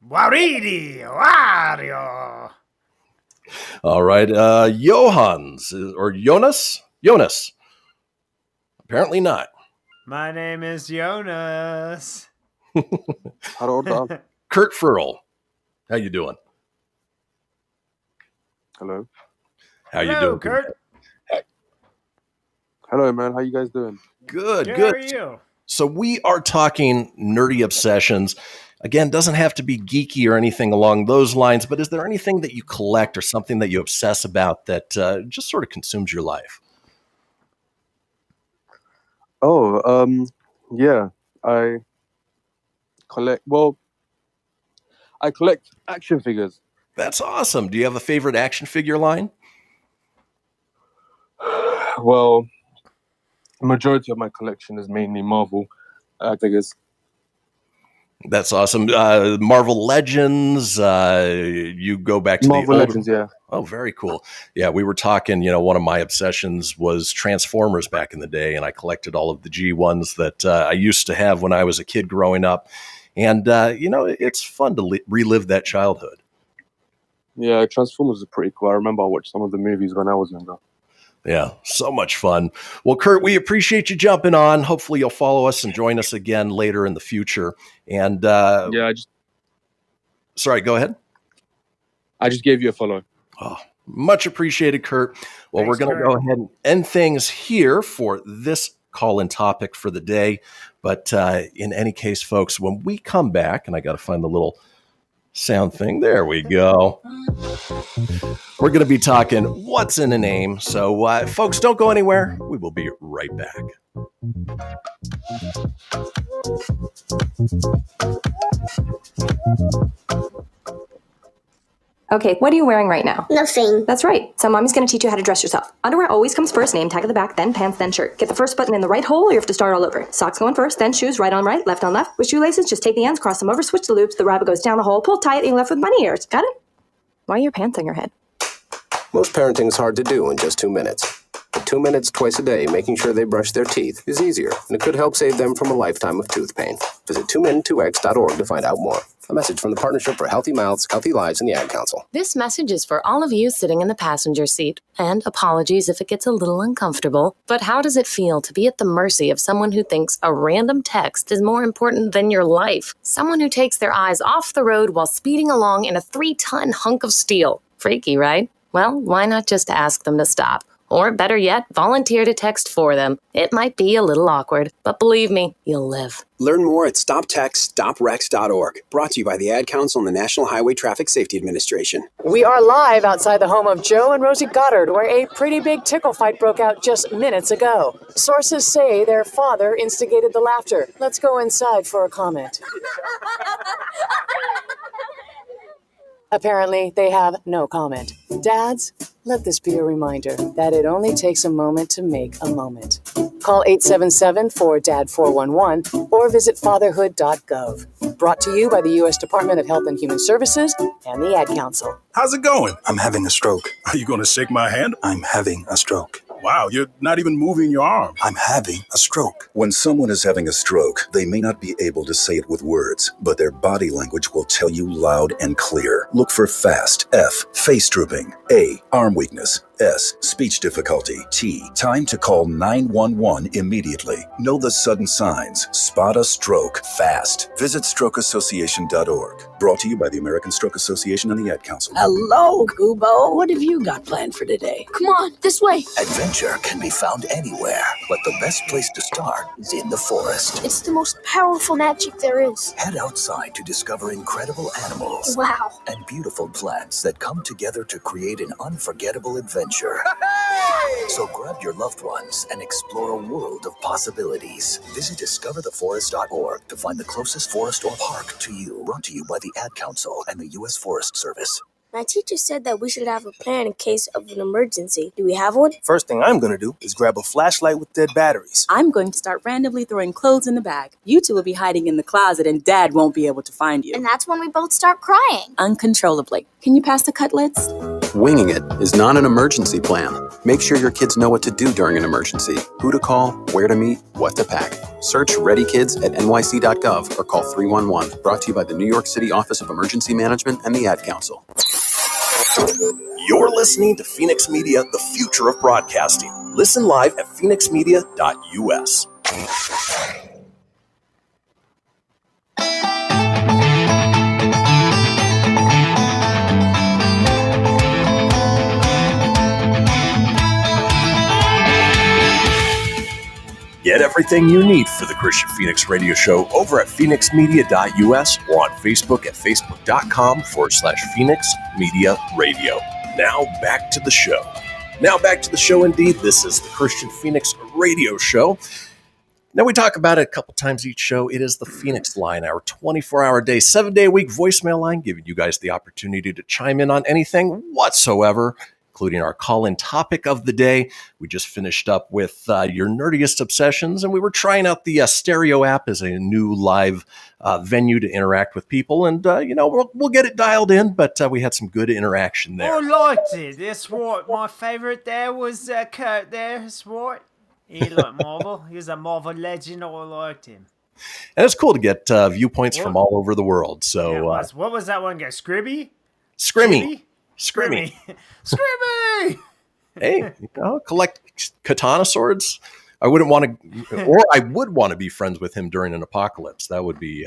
Waridi, Wario. All right, Johans or Jonas? Jonas. Apparently not. My name is Jonas. Kurt Furl. How you doing? Hello. How you doing, Kurt? Hello, man. How you guys doing? Good. How are you? So we are talking nerdy obsessions. Again, doesn't have to be geeky or anything along those lines, but is there anything that you collect or something that you obsess about that just sort of consumes your life? Oh, yeah. I collect action figures. That's awesome. Do you have a favorite action figure line? Well, the majority of my collection is mainly Marvel figures. That's awesome. Marvel Legends. You go back to Marvel the Legends, yeah. Oh, very cool. Yeah, we were talking. One of my obsessions was Transformers back in the day, and I collected all of the G1s that I used to have when I was a kid growing up. And it's fun to relive that childhood. Yeah, Transformers are pretty cool. I remember I watched some of the movies when I was younger. Yeah, so much fun. Well, Kurt, we appreciate you jumping on. Hopefully you'll follow us and join us again later in the future. And sorry, go ahead. I just gave you a follow. Oh, much appreciated, Kurt. Well, we're going to go ahead and end things here for this call-in topic for the day. But in any case, folks, when we come back, and I got to find the little sound thing. There we go. We're going to be talking what's in a name. So, folks, don't go anywhere. We will be right back. Okay, what are you wearing right now? Nothing. That's right. So mommy's going to teach you how to dress yourself. Underwear always comes first, name tag at the back, then pants, then shirt. Get the first button in the right hole or you have to start all over. Socks going first, then shoes, right on right, left on left. With shoelaces, just take the ends, cross them over, switch the loops, the rabbit goes down the hole, pull tight, and you're left with bunny ears. Got it? Why are your pants on your head? Most parenting is hard to do in just 2 minutes. But 2 minutes twice a day making sure they brush their teeth is easier, and it could help save them from a lifetime of tooth pain. Visit 2min2x.org to find out more. A message from the Partnership for Healthy Mouths, Healthy Lives, and the Ad Council. This message is for all of you sitting in the passenger seat. And apologies if it gets a little uncomfortable. But how does it feel to be at the mercy of someone who thinks a random text is more important than your life? Someone who takes their eyes off the road while speeding along in a 3-ton hunk of steel. Freaky, right? Well, why not just ask them to stop? Or better yet, volunteer to text for them. It might be a little awkward, but believe me, you'll live. Learn more at StopTextStopWrecks.org. Brought to you by the Ad Council and the National Highway Traffic Safety Administration. We are live outside the home of Joe and Rosie Goddard, where a pretty big tickle fight broke out just minutes ago. Sources say their father instigated the laughter. Let's go inside for a comment. Apparently, they have no comment. Dads, let this be a reminder that it only takes a moment to make a moment. Call 877-4DAD-411 or or visit fatherhood.gov. Brought to you by the U.S. Department of Health and Human Services and the Ad Council. How's it going? I'm having a stroke. Are you going to shake my hand? I'm having a stroke. Wow, you're not even moving your arm. I'm having a stroke. When someone is having a stroke, they may not be able to say it with words, but their body language will tell you loud and clear. Look for FAST. F. Face drooping. A. Arm weakness. S. Speech difficulty. T. Time to call 911 immediately. Know the sudden signs. Spot a stroke fast. Visit strokeassociation.org. Brought to you by the American Stroke Association and the Ad Council. Hello, Kubo. What have you got planned for today? Come on, this way. Adventure can be found anywhere, but the best place to start is in the forest. It's the most powerful magic there is. Head outside to discover incredible animals. Wow. And beautiful plants that come together to create an unforgettable adventure. So grab your loved ones and explore a world of possibilities. Visit discovertheforest.org to find the closest forest or park to you. Brought to you by the Ad Council and the U.S. Forest Service. My teacher said that we should have a plan in case of an emergency. Do we have one? First thing I'm going to do is grab a flashlight with dead batteries. I'm going to start randomly throwing clothes in the bag. You two will be hiding in the closet and Dad won't be able to find you. And that's when we both start crying. Uncontrollably. Can you pass the cutlets? Winging it is not an emergency plan. Make sure your kids know what to do during an emergency, who to call, where to meet, what to pack. Search Ready Kids at nyc.gov or call 311. Brought to you by the New York City Office of Emergency Management and the Ad Council. You're listening to Fenix Media, the future of broadcasting. Listen live at phoenixmedia.us. Get everything you need for the Kristian Fenix Radio Show over at phoenixmedia.us or on Facebook at facebook.com/Fenix Media Radio. Now back to the show. Indeed. This is the Kristian Fenix Radio Show. Now we talk about it a couple times each show. It is the Fenix Line, our 24-hour day, 7-day-a-week voicemail line, giving you guys the opportunity to chime in on anything whatsoever, including our call-in topic of the day. We just finished up with your Nerdiest Obsessions, and we were trying out the Stereo app as a new live venue to interact with people. And, we'll get it dialed in, but we had some good interaction there. I liked it. That's what my favorite there was Kurt there. That's what. He liked Marvel. He was a Marvel legend. I liked him. And it's cool to get viewpoints from all over the world. So, yeah, what was that one guy? Scrimmy? Scrimmy. Hey, collect katana swords. I wouldn't want to, or I would want to be friends with him during an apocalypse. That would be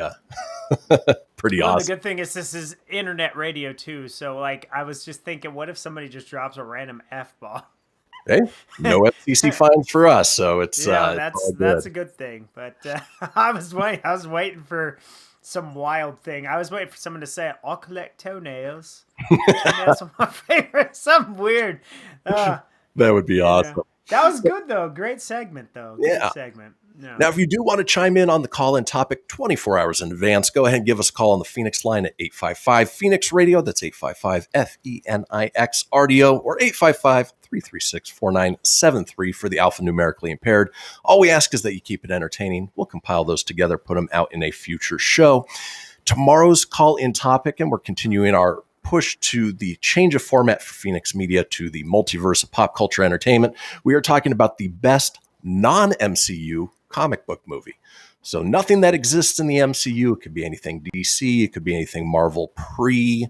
pretty awesome. The good thing is this is internet radio too. So I was just thinking, what if somebody just drops a random F-bomb? Hey, no FCC fines for us, so it's that's a good thing. But I was waiting for some wild thing. I was waiting for someone to say, "I'll collect toenails." That's my favorite. Something weird. That would be awesome. That was good though. Great segment though. Good segment. Yeah. Now, if you do want to chime in on the call-in topic 24 hours in advance, go ahead and give us a call on the Fenix line at 855-Fenix Radio. That's 855-FENIX-RDO or 855-336-4973 for the alphanumerically impaired. All we ask is that you keep it entertaining. We'll compile those together, put them out in a future show. Tomorrow's call-in topic, and we're continuing our push to the change of format for Fenix Media to the multiverse of pop culture entertainment. We are talking about the best non-MCU comic book movie. So nothing that exists in the MCU. It could be anything DC. It could be anything Marvel pre-MCU.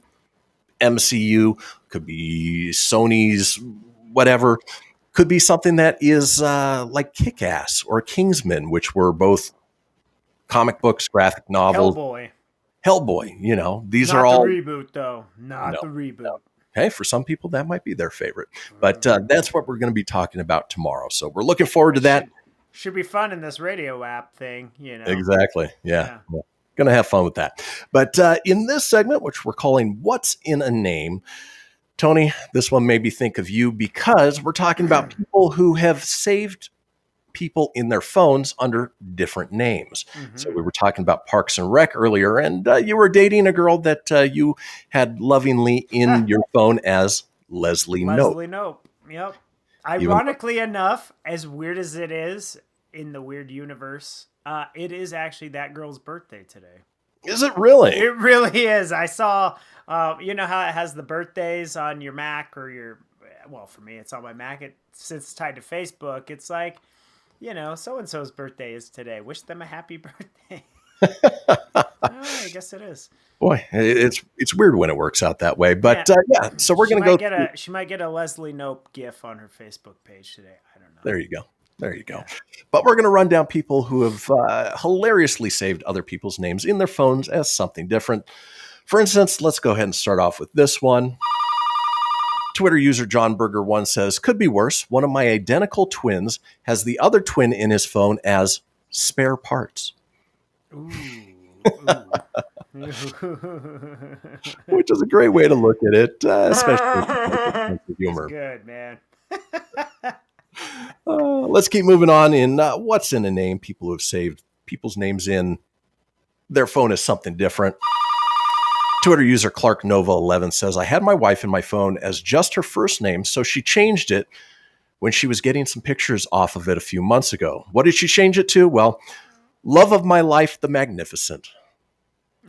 Could be Sony's whatever. Could be something that is like Kick-Ass or Kingsman, which were both comic books, graphic novels. Hellboy, these Not are all... the reboot, though. Not the reboot. No. Hey, for some people, that might be their favorite. But that's what we're going to be talking about tomorrow. So we're looking forward to that. Should be fun in this radio app thing, Exactly. Yeah. Going to have fun with that. But in this segment, which we're calling What's in a Name, Tony, this one made me think of you because we're talking about people who have saved people in their phones under different names. Mm-hmm. So we were talking about Parks and Rec earlier, and you were dating a girl that you had lovingly in your phone as Leslie Knope. Leslie Knope, yep. Ironically enough, as weird as it is in the weird universe It is actually that girl's birthday today. Is it really? It really is. I saw, you know how it has the birthdays on your Mac or your, well, for me, it's on my Mac. Since it's tied to Facebook, it's like, you know, so-and-so's birthday is today. Wish them a happy birthday. I guess it is. Boy, it's weird when it works out that way. But yeah, so we're going to go. She might get a Leslie Knope GIF on her Facebook page today. I don't know. There you go. There you go. But we're going to run down people who have hilariously saved other people's names in their phones as something different. For instance, let's go ahead and start off with this one. Twitter user John Berger 1 says, could be worse. One of my identical twins has the other twin in his phone as spare parts. Ooh. Which is a great way to look at it, especially with humor. That's good, man. Let's keep moving on in what's in a name. People who have saved people's names in their phone as something different. Twitter user Clark Nova 11 says, I had my wife in my phone as just her first name, so she changed it when she was getting some pictures off of it a few months ago. What did she change it to? Well, love of my life, the Magnificent.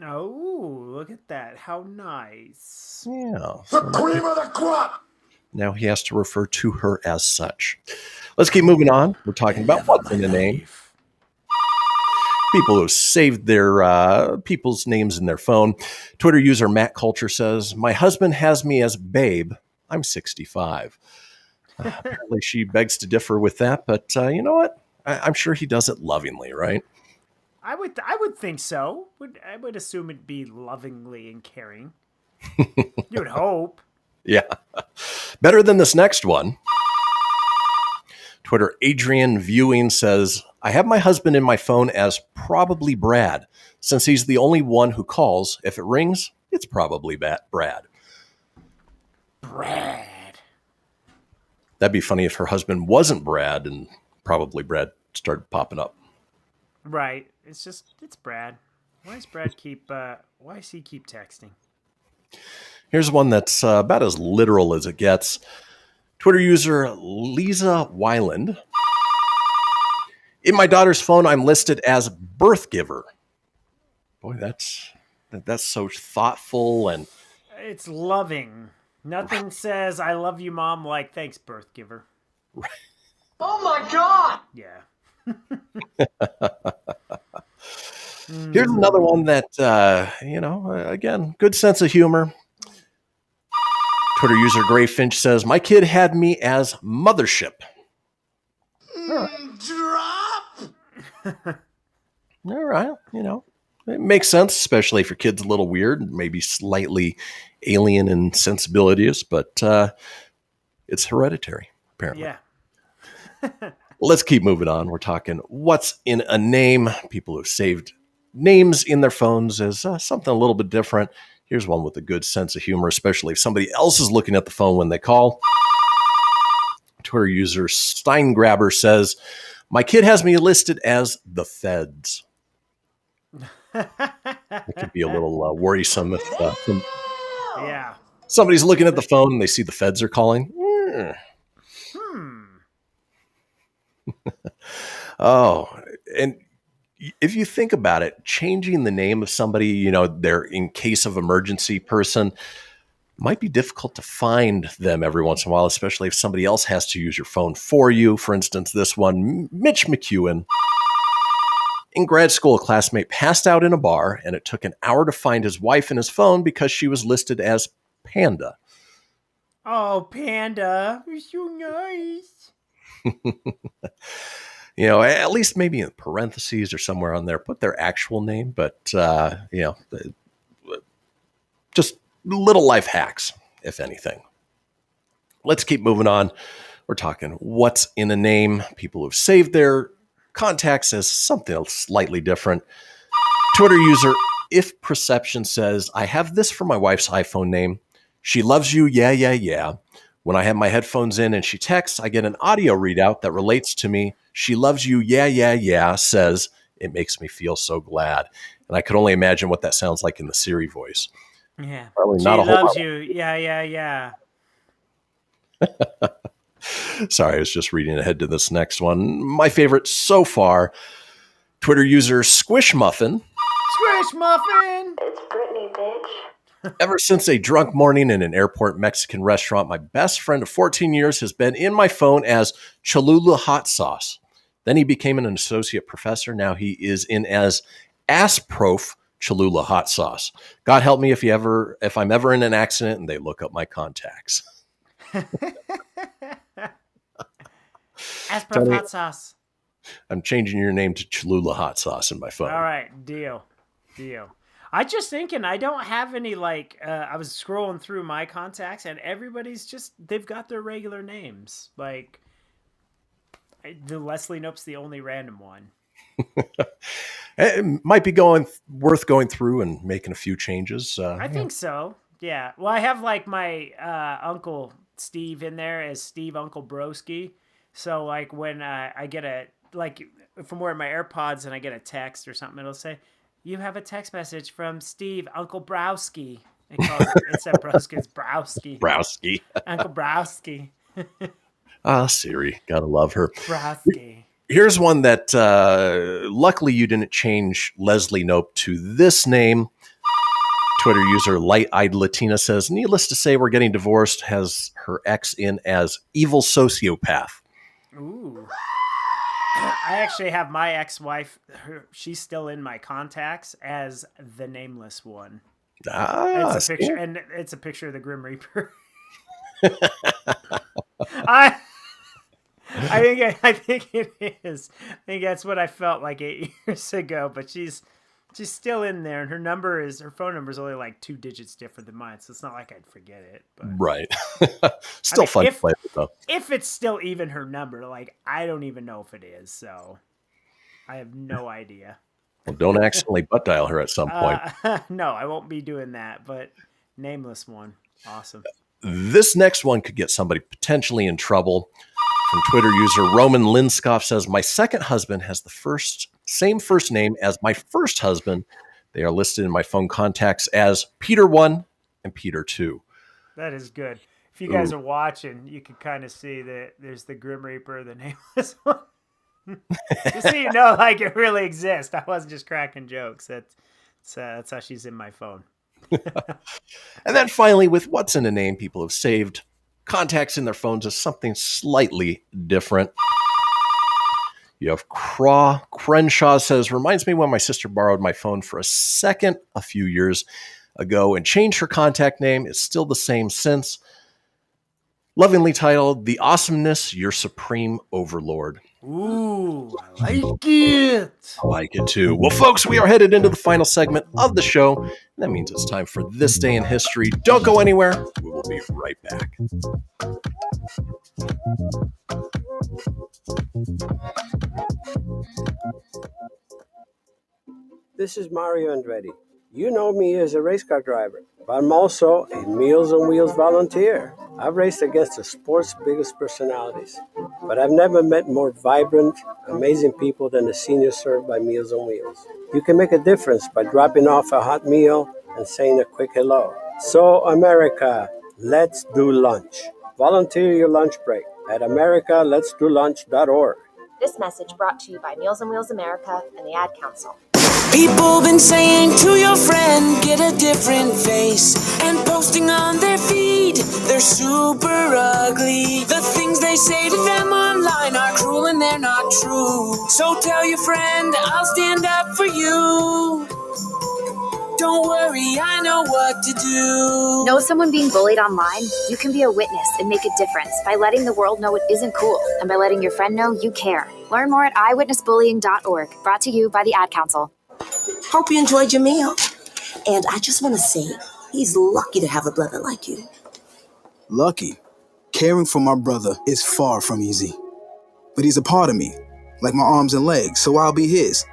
Oh, look at that. How nice. Yeah. The cream of the crop. Now he has to refer to her as such. Let's keep moving on. We're talking about what's in a name. People who have saved their people's names in their phone. Twitter user Matt Culture says, my husband has me as Babe. I'm 65. Apparently she begs to differ with that, but you know what? I'm sure he does it lovingly, right? I would think so. I would assume it'd be lovingly and caring. You would hope. Yeah. Better than this next one. Twitter Adrian Viewing says, I have my husband in my phone as probably Brad. Since he's the only one who calls, if it rings, it's probably Brad. Brad. That'd be funny if her husband wasn't Brad and probably Brad started popping up. Right. It's Brad. Why does he keep texting? Here's one that's about as literal as it gets. Twitter user Lisa Weiland. In my daughter's phone, I'm listed as birth giver. Boy, that's so thoughtful and it's loving. Nothing says I love you, Mom, like thanks, birth giver. Oh my God! Yeah. Here's another one that, again, good sense of humor. Twitter user Gray Finch says, my kid had me as Mothership. Drop! All right, it makes sense, especially if your kid's a little weird, maybe slightly alien in sensibilities, but it's hereditary, apparently. Yeah. Let's keep moving on. We're talking what's in a name. People who've saved names in their phones as something a little bit different. Here's one with a good sense of humor, especially if somebody else is looking at the phone when they call. Twitter user Steingrabber says, my kid has me listed as the Feds. It could be a little worrisome if yeah. somebody's looking at the phone and they see the Feds are calling. Oh, and if you think about it, changing the name of somebody, their in case of emergency person might be difficult to find them every once in a while, especially if somebody else has to use your phone for you. For instance, this one, Mitch McEwen. In grad school, a classmate passed out in a bar, and it took an hour to find his wife in his phone because she was listed as Panda. Oh, Panda. You're so nice. At least maybe in parentheses or somewhere on there, put their actual name, but, just little life hacks, if anything. Let's keep moving on. We're talking what's in a name. People who've saved their contacts as something slightly different. Twitter user If Procession says, I have this for my wife's iPhone name. She loves you, yeah, yeah, yeah. When I have my headphones in and she texts, I get an audio readout that relates to me. She loves you, yeah, yeah, yeah, says, it makes me feel so glad. And I could only imagine what that sounds like in the Siri voice. Yeah. Probably she not a whole loves lot. you. Yeah, yeah, yeah. Sorry, I was just reading ahead to this next one. My favorite so far. Twitter user Squishmuffin. Squishmuffin! It's Brittany, bitch. Ever since a drunk morning in an airport Mexican restaurant, my best friend of 14 years has been in my phone as Cholula Hot Sauce. Then he became an associate professor. Now he is in as Prof Cholula Hot Sauce. God help me if I'm ever in an accident and they look up my contacts. Prof Hot Sauce. I'm changing your name to Cholula Hot Sauce in my phone. All right, deal. I just thinking I don't have any I was scrolling through my contacts and everybody's they've got their regular names. Like the Leslie Knope's the only random one. It might be worth going through and making a few changes. I think so. Yeah. Well, I have my Uncle Steve in there as Steve Uncle Broski. So when I get if I'm wearing my AirPods and I get a text or something, it'll say, "You have a text message from Steve, Uncle Browski." Instead of Broski, it's Browski. Browski. Uncle Browski. Siri. Gotta love her. Browski. Here's one that luckily you didn't change Leslie Knope to this name. Twitter user Light-Eyed Latina says, needless to say, we're getting divorced, has her ex in as evil sociopath. Ooh. I actually have my ex-wife, she's still in my contacts as the nameless one. It's a picture, and it's a picture of the Grim Reaper. I think it is. I think that's what I felt like 8 years ago, but she's still in there, and her phone number is only 2 digits different than mine, so it's not like I'd forget it. But right. Still fun to play with, though. If it's still even her number, I don't even know if it is, so I have no idea. Well, don't accidentally butt dial her at some point. No, I won't be doing that, but nameless one. Awesome. This next one could get somebody potentially in trouble. From Twitter user Roman Linskoff says, my second husband has the same first name as my first husband. They are listed in my phone contacts as Peter 1 and Peter 2. That is good. If you guys are watching, you can kind of see that there's the Grim Reaper, the nameless one. Just so you know, it really exists. I wasn't just cracking jokes. That's how she's in my phone. And then finally, with what's in a name, people have saved contacts in their phones as something slightly different. You have Crenshaw says, reminds me when my sister borrowed my phone for a second a few years ago and changed her contact name. It's still the same since. Lovingly titled, The Awesomeness, Your Supreme Overlord. Ooh, I like it. I like it too. Well, folks, we are headed into the final segment of the show. And that means it's time for This Day in History. Don't go anywhere. We will be right back. This is Mario Andretti. You know me as a race car driver, but I'm also a Meals on Wheels volunteer. I've raced against the sport's biggest personalities, but I've never met more vibrant, amazing people than the seniors served by Meals on Wheels. You can make a difference by dropping off a hot meal and saying a quick hello. So, America, let's do lunch. Volunteer your lunch break at americaletsdolunch.org. This message brought to you by Meals on Wheels America and the Ad Council. People been saying to your friend, get a different face, and posting on their feed, they're super ugly. The things they say to them online are cruel and they're not true. So tell your friend, I'll stand up for you. Don't worry, I know what to do. Know someone being bullied online? You can be a witness and make a difference by letting the world know it isn't cool and by letting your friend know you care. Learn more at eyewitnessbullying.org. Brought to you by the Ad Council. Hope you enjoyed your meal. And I just want to say, he's lucky to have a brother like you. Lucky? Caring for my brother is far from easy. But he's a part of me, like my arms and legs, so I'll be his.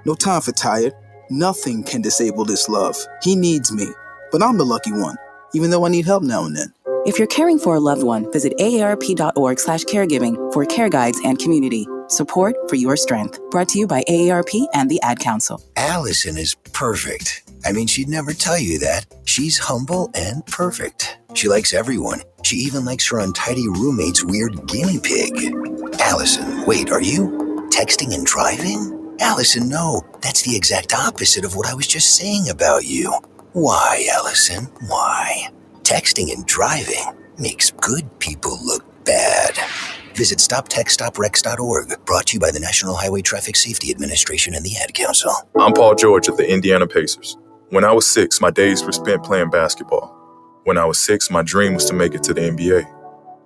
No time for tired. Nothing can disable this love. He needs me, but I'm the lucky one, even though I need help now and then. If you're caring for a loved one, visit aarp.org/caregiving for care guides and community. Support for your strength. Brought to you by AARP and the Ad Council. Allison is perfect. I mean, she'd never tell you that. She's humble and perfect. She likes everyone. She even likes her untidy roommate's weird guinea pig. Allison, wait, are you texting and driving? Allison, no. That's the exact opposite of what I was just saying about you. Why, Allison? Why? Texting and driving makes good people look bad. Visit StopTextStopWrecks.org, brought to you by the National Highway Traffic Safety Administration and the Ad Council. I'm Paul George of the Indiana Pacers. When I was 6, my days were spent playing basketball. When I was 6, my dream was to make it to the NBA.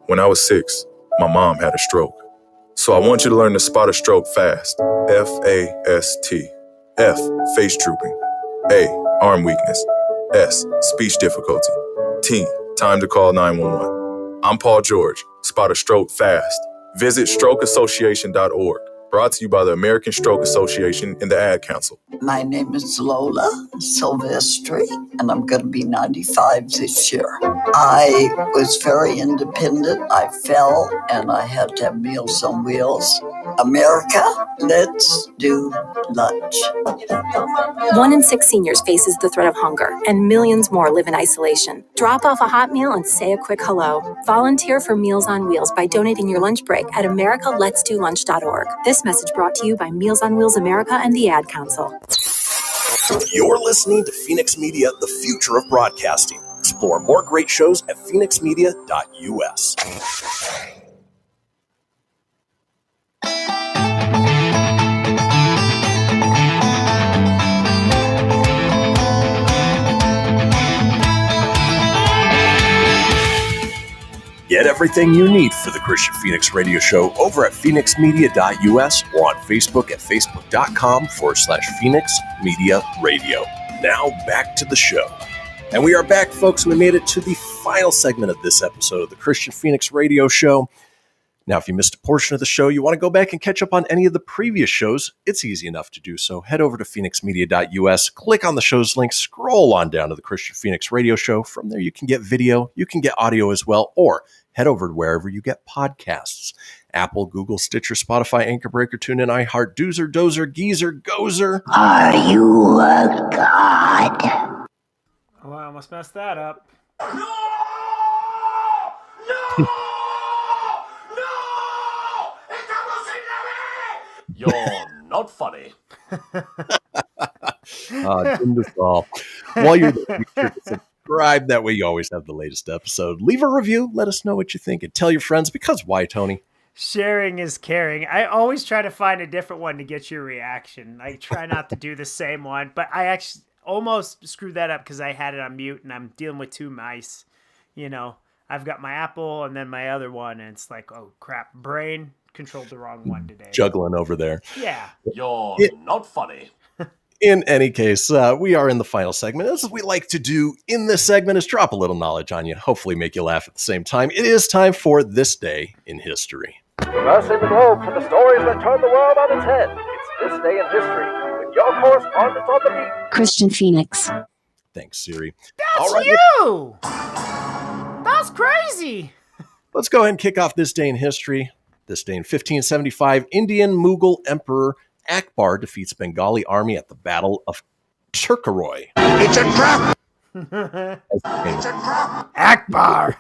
When I was 6, my mom had a stroke. So I want you to learn to spot a stroke fast. F-A-S-T. F, face drooping. A, arm weakness. S, speech difficulty. T, time to call 911. I'm Paul George. Spot a stroke fast. Visit strokeassociation.org. Brought to you by the American Stroke Association and the Ad Council. My name is Lola Silvestri, and I'm going to be 95 this year. I was very independent. I fell, and I had to have Meals on Wheels. America, let's do lunch. 1 in 6 seniors faces the threat of hunger, and millions more live in isolation. Drop off a hot meal and say a quick hello. Volunteer for Meals on Wheels by donating your lunch break at americaletsdolunch.org. This message brought to you by Meals on Wheels America and the Ad Council. You're listening to Fenix Media, the future of broadcasting. Explore more great shows at phoenixmedia.us. Get everything you need for the Kristian Fenix radio show over at phoenixmedia.us or on Facebook at facebook.com/Fenix Media Radio. Now back to the show. And we are back, folks. We made it to the final segment of this episode of the Kristian Fenix radio show. Now, if you missed a portion of the show, you want to go back and catch up on any of the previous shows, it's easy enough to do so. Head over to phoenixmedia.us, click on the show's link, scroll on down to the Kristian Fenix radio show. From there, you can get video, you can get audio as well, or head over to wherever you get podcasts. Apple, Google, Stitcher, Spotify, Anchor Breaker, TuneIn, iHeart, Doozer, Dozer, Geezer, Gozer. Are you a god? Oh, I almost messed that up. You're not funny. Wonderful. While you're there, be sure to subscribe. That way you always have the latest episode. Leave a review. Let us know what you think. And tell your friends, because why, Tony? Sharing is caring. I always try to find a different one to get your reaction. I try not to do the same one, but I actually almost screwed that up because I had it on mute and I'm dealing with 2 mice. You know, I've got my Apple and then my other one, and it's like, oh crap, brain controlled the wrong one today. Juggling over there. Yeah. You're not funny. In any case, we are in the final segment. As we like to do in this segment is drop a little knowledge on you, hopefully make you laugh at the same time. It is time for This Day in History. Traversing the globe for the stories that turn the world on its head. It's This Day in History with your correspondent on the beat, Kristian Fenix. Thanks, Siri. That's right. you! That's crazy! Let's go ahead and kick off This Day in History. This day in 1575, Indian Mughal Emperor Akbar defeats Bengali army at the Battle of Turkaroy. It's a trap! It's a trap! Akbar!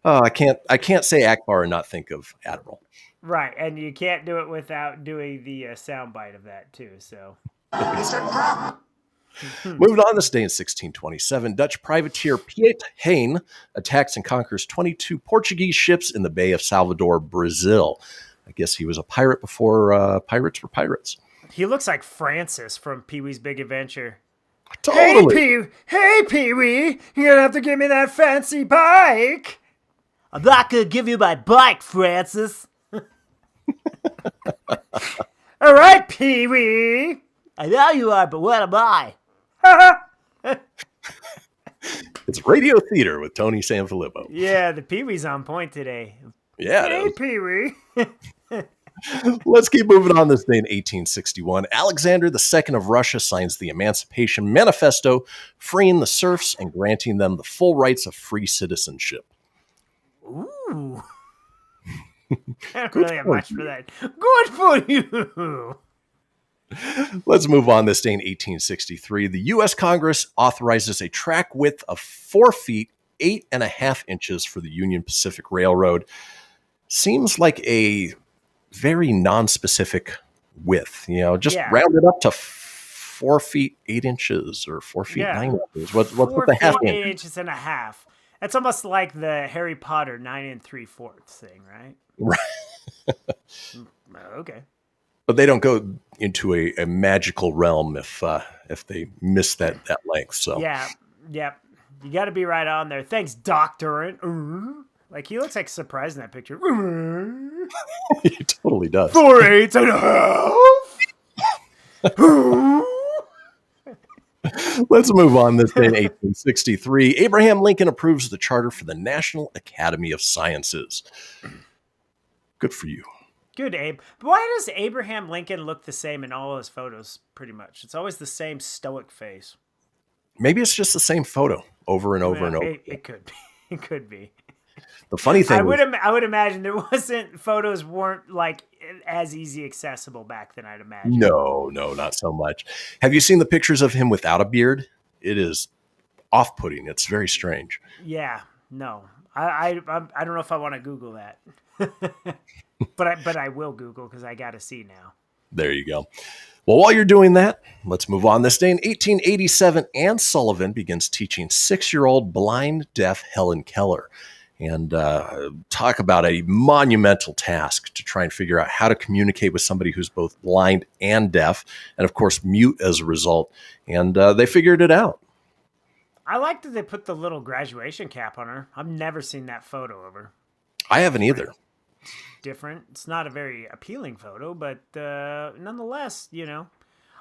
I can't say Akbar and not think of Admiral. Right, and you can't do it without doing the soundbite of that too. So it's a trap. Moving on, this day in 1627, Dutch privateer Piet Hein attacks and conquers 22 Portuguese ships in the Bay of Salvador, Brazil. I guess he was a pirate before pirates were pirates. He looks like Francis from Pee-wee's Big Adventure. Totally. Hey, Pee-wee, you're gonna have to give me that fancy bike. I'm not gonna give you my bike, Francis. All right, Pee-wee. I know you are, but what am I? It's Radio Theater with Tony Sanfilippo. Yeah, the Pee-wee's on point today. Yeah, hey, Pee-wee. Let's keep moving on. This day in 1861, Alexander II of Russia signs the Emancipation Manifesto, freeing the serfs and granting them the full rights of free citizenship. Ooh. I don't really have much for that. Good for you. Let's move on. This day in 1863, the U.S. Congress authorizes a track width of 4 feet, 8.5 inches for the Union Pacific Railroad. Seems like a very non-specific width. Just round it up to 4 feet 8 inches or 4 feet 9 inches. What's with the half 4 feet, inch? 8 inches and a half. That's almost like the Harry Potter 9 3/4 thing, right? Right. Okay. But they don't go into a magical realm if they miss that length. So yeah, you got to be right on there. Thanks, Doctor. Like he looks like surprised in that picture. He totally does. 4 8 and a half. Let's move on. This day in 1863, Abraham Lincoln approves the charter for the National Academy of Sciences. Good for you. Good, Abe. But why does Abraham Lincoln look the same in all his photos, pretty much? It's always the same stoic face. Maybe it's just the same photo over and over and over. It could be. It could be. The funny thing I would imagine photos weren't like as easy accessible back then, I'd imagine. No, not so much. Have you seen the pictures of him without a beard? It is off-putting. It's very strange. Yeah, no. I don't know if I want to Google that. But I will Google because I got to see now. There you go. Well, while you're doing that, let's move on. This day in 1887, Anne Sullivan begins teaching 6-year-old blind, deaf Helen Keller. And talk about a monumental task to try and figure out how to communicate with somebody who's both blind and deaf, and of course mute as a result. And they figured it out. I like that they put the little graduation cap on her. I've never seen that photo of her. I haven't either. Different. It's not a very appealing photo, but nonetheless,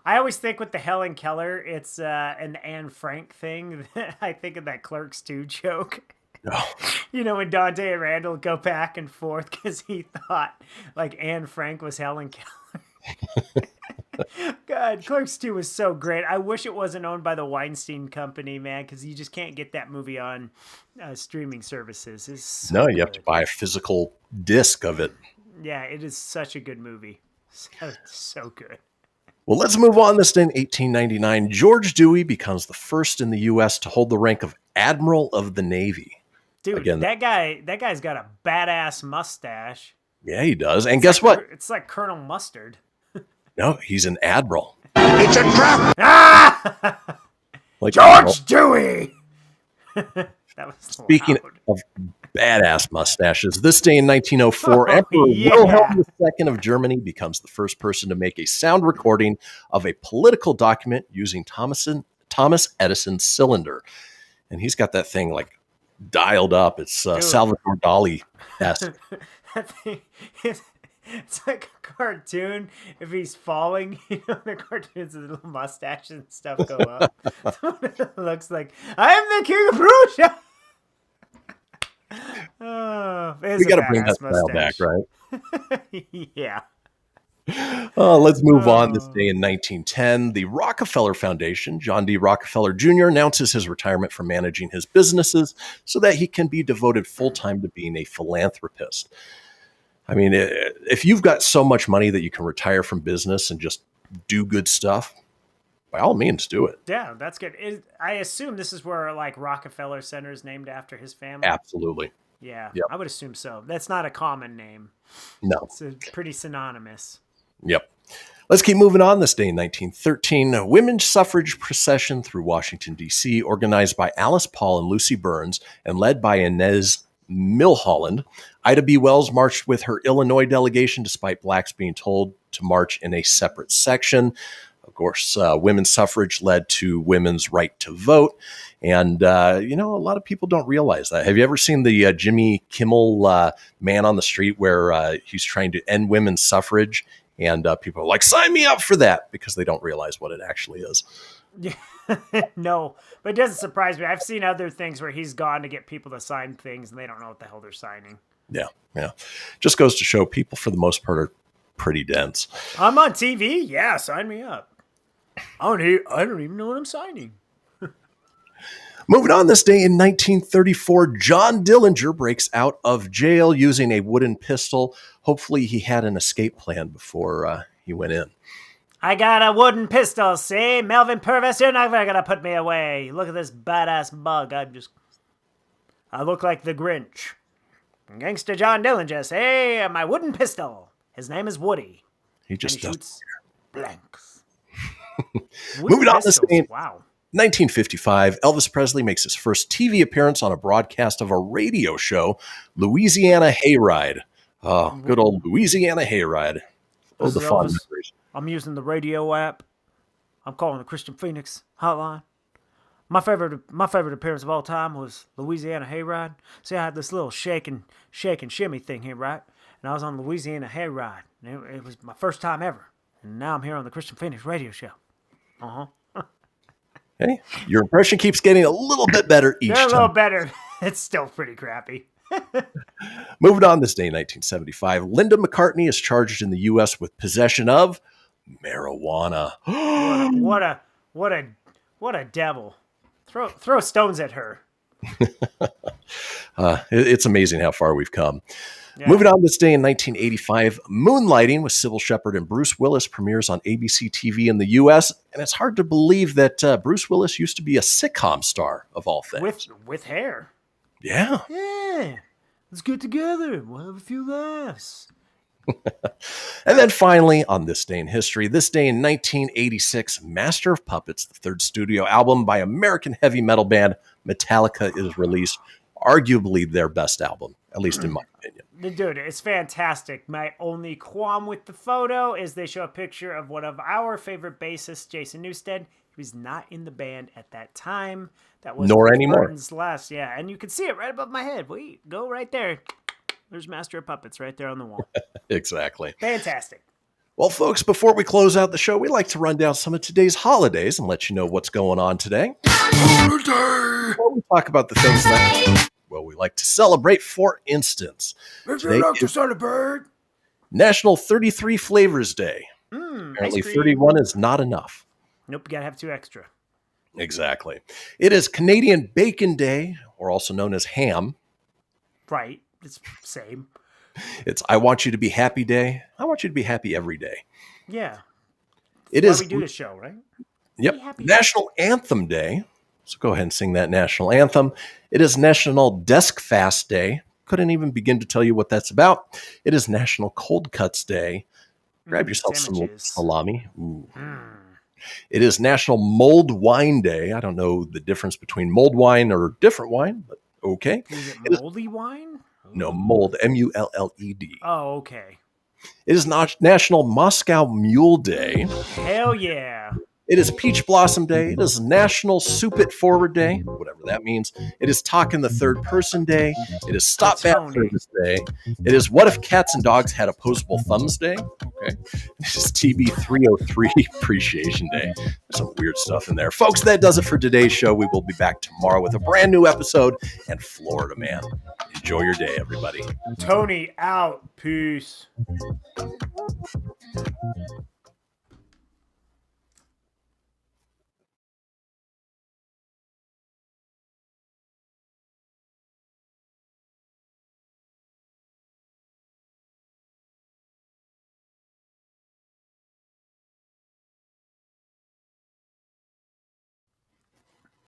I always think with the Helen Keller, it's an Anne Frank thing. I think of that Clerks 2 joke. Oh. When Dante and Randall go back and forth because he thought like Anne Frank was Helen Keller. God, Clerks 2 was so great. I wish it wasn't owned by the Weinstein Company, man, because you just can't get that movie on streaming services. It's so you have to buy a physical disc of it. Yeah, it is such a good movie. So good. Well, let's move on. This day in 1899, George Dewey becomes the first in the U.S. to hold the rank of Admiral of the Navy. Dude, Again, that guy's got a badass mustache. Yeah, he does. And guess what? It's like Colonel Mustard. No, he's an admiral. It's a trap! Ah! Like George Dewey! That was Speaking of badass mustaches, this day in 1904, Oh, Emperor yeah. Wilhelm II of Germany becomes the first person to make a sound recording of a political document using Thomas Edison's cylinder. And he's got that thing like dialed up. It's Salvador Dali-esque. That thing it's like a cartoon. If he's falling, the cartoons, the little mustaches and stuff go up. It looks like, I am the king of Prussia! We got to bring that style back, right? Yeah. Let's move on. This day in 1910, the Rockefeller Foundation, John D. Rockefeller Jr., announces his retirement from managing his businesses so that he can be devoted full-time to being a philanthropist. I mean, if you've got so much money that you can retire from business and just do good stuff, by all means, do it. Yeah, that's good. I assume this is where like Rockefeller Center is named after his family. Absolutely. Yeah, Yep. I would assume so. That's not a common name. No. It's pretty synonymous. Yep. Let's keep moving on. This day in 1913, a women's suffrage procession through Washington, D.C., organized by Alice Paul and Lucy Burns and led by Inez Milholland. Ida B. Wells marched with her Illinois delegation despite blacks being told to march in a separate section. Of course, women's suffrage led to women's right to vote. And, a lot of people don't realize that. Have you ever seen the Jimmy Kimmel Man on the Street where he's trying to end women's suffrage? And people are like, sign me up for that, because they don't realize what it actually is. Yeah. No, but it doesn't surprise me. I've seen other things where he's gone to get people to sign things and they don't know what the hell they're signing. Yeah. Just goes to show people, for the most part, are pretty dense. I'm on TV? Yeah, sign me up. I don't even know what I'm signing. Moving on, this day in 1934, John Dillinger breaks out of jail using a wooden pistol. Hopefully he had an escape plan before he went in. I got a wooden pistol, see? Melvin Purvis, you're never going to put me away. Look at this badass mug. I look like the Grinch. Gangster John Dillinger, see? My wooden pistol. His name is Woody. He just and he shoots blanks. Moving on to scene. Wow. 1955, Elvis Presley makes his first TV appearance on a broadcast of a radio show, Louisiana Hayride. Oh, good old Louisiana Hayride. Oh, the fun memories. I'm using the radio app. I'm calling the Kristian Fenix hotline. My favorite appearance of all time was Louisiana Hayride. See, I had this little shake and shimmy thing here, right? And I was on Louisiana Hayride. It was my first time ever. And now I'm here on the Kristian Fenix radio show. Uh-huh. Hey, your impression keeps getting a little bit better each time. A little better. It's still pretty crappy. Moving on, this day in 1975, Linda McCartney is charged in the U.S. with possession of marijuana. What a devil. Throw stones at her. It's amazing how far we've come. Yeah. Moving on, this day in 1985, Moonlighting with Sybil Shepherd and Bruce Willis premieres on ABC TV in the U.S., and it's hard to believe that Bruce Willis used to be a sitcom star, of all things. With hair. Yeah. Yeah. Let's get together. We'll have a few laughs. And then finally, on this day in history, this day in 1986, Master of Puppets, the third studio album by American heavy metal band Metallica, is released. Arguably their best album, at least in my opinion. Dude, it's fantastic. My only qualm with the photo is they show a picture of one of our favorite bassists, Jason Newsted. He was not in the band at that time. That was nor anymore. Burton's last, yeah, and you can see it right above my head. Wait, go right there. There's Master of Puppets right there on the wall. Exactly. Fantastic. Well, folks, before we close out the show, we like to run down some of today's holidays and let you know what's going on today. Before we talk about the things that we like to celebrate, for instance, today is National 33 Flavors Day. Apparently 31 is not enough. Nope, you gotta have 2 extra. Exactly. It is Canadian Bacon Day, or also known as ham. Right. It's same. It's I Want You to Be Happy Day. I want you to be happy every day. Yeah. It is. We do the show, right? Yep. National Anthem Day. So go ahead and sing that national anthem. It is National Desk Fast Day. Couldn't even begin to tell you what that's about. It is National Cold Cuts Day. Grab yourself some salami. Ooh. It is National Mulled Wine Day. I don't know the difference between mulled wine or different wine, but okay. Is it moldy wine? No, mulled, M-U-L-L-E-D. Oh, okay. It is National Moscow Mule Day. Hell yeah. It is Peach Blossom Day. It is National Soup It Forward Day, whatever that means. It is Talk in the Third Person Day. It is Stop Bad Service Day. It is What If Cats and Dogs Had Opposable Thumbs Day. Okay. This is TB 303 Appreciation Day. There's some weird stuff in there. Folks, that does it for today's show. We will be back tomorrow with a brand new episode and Florida Man. Enjoy your day, everybody. Tony out. Peace.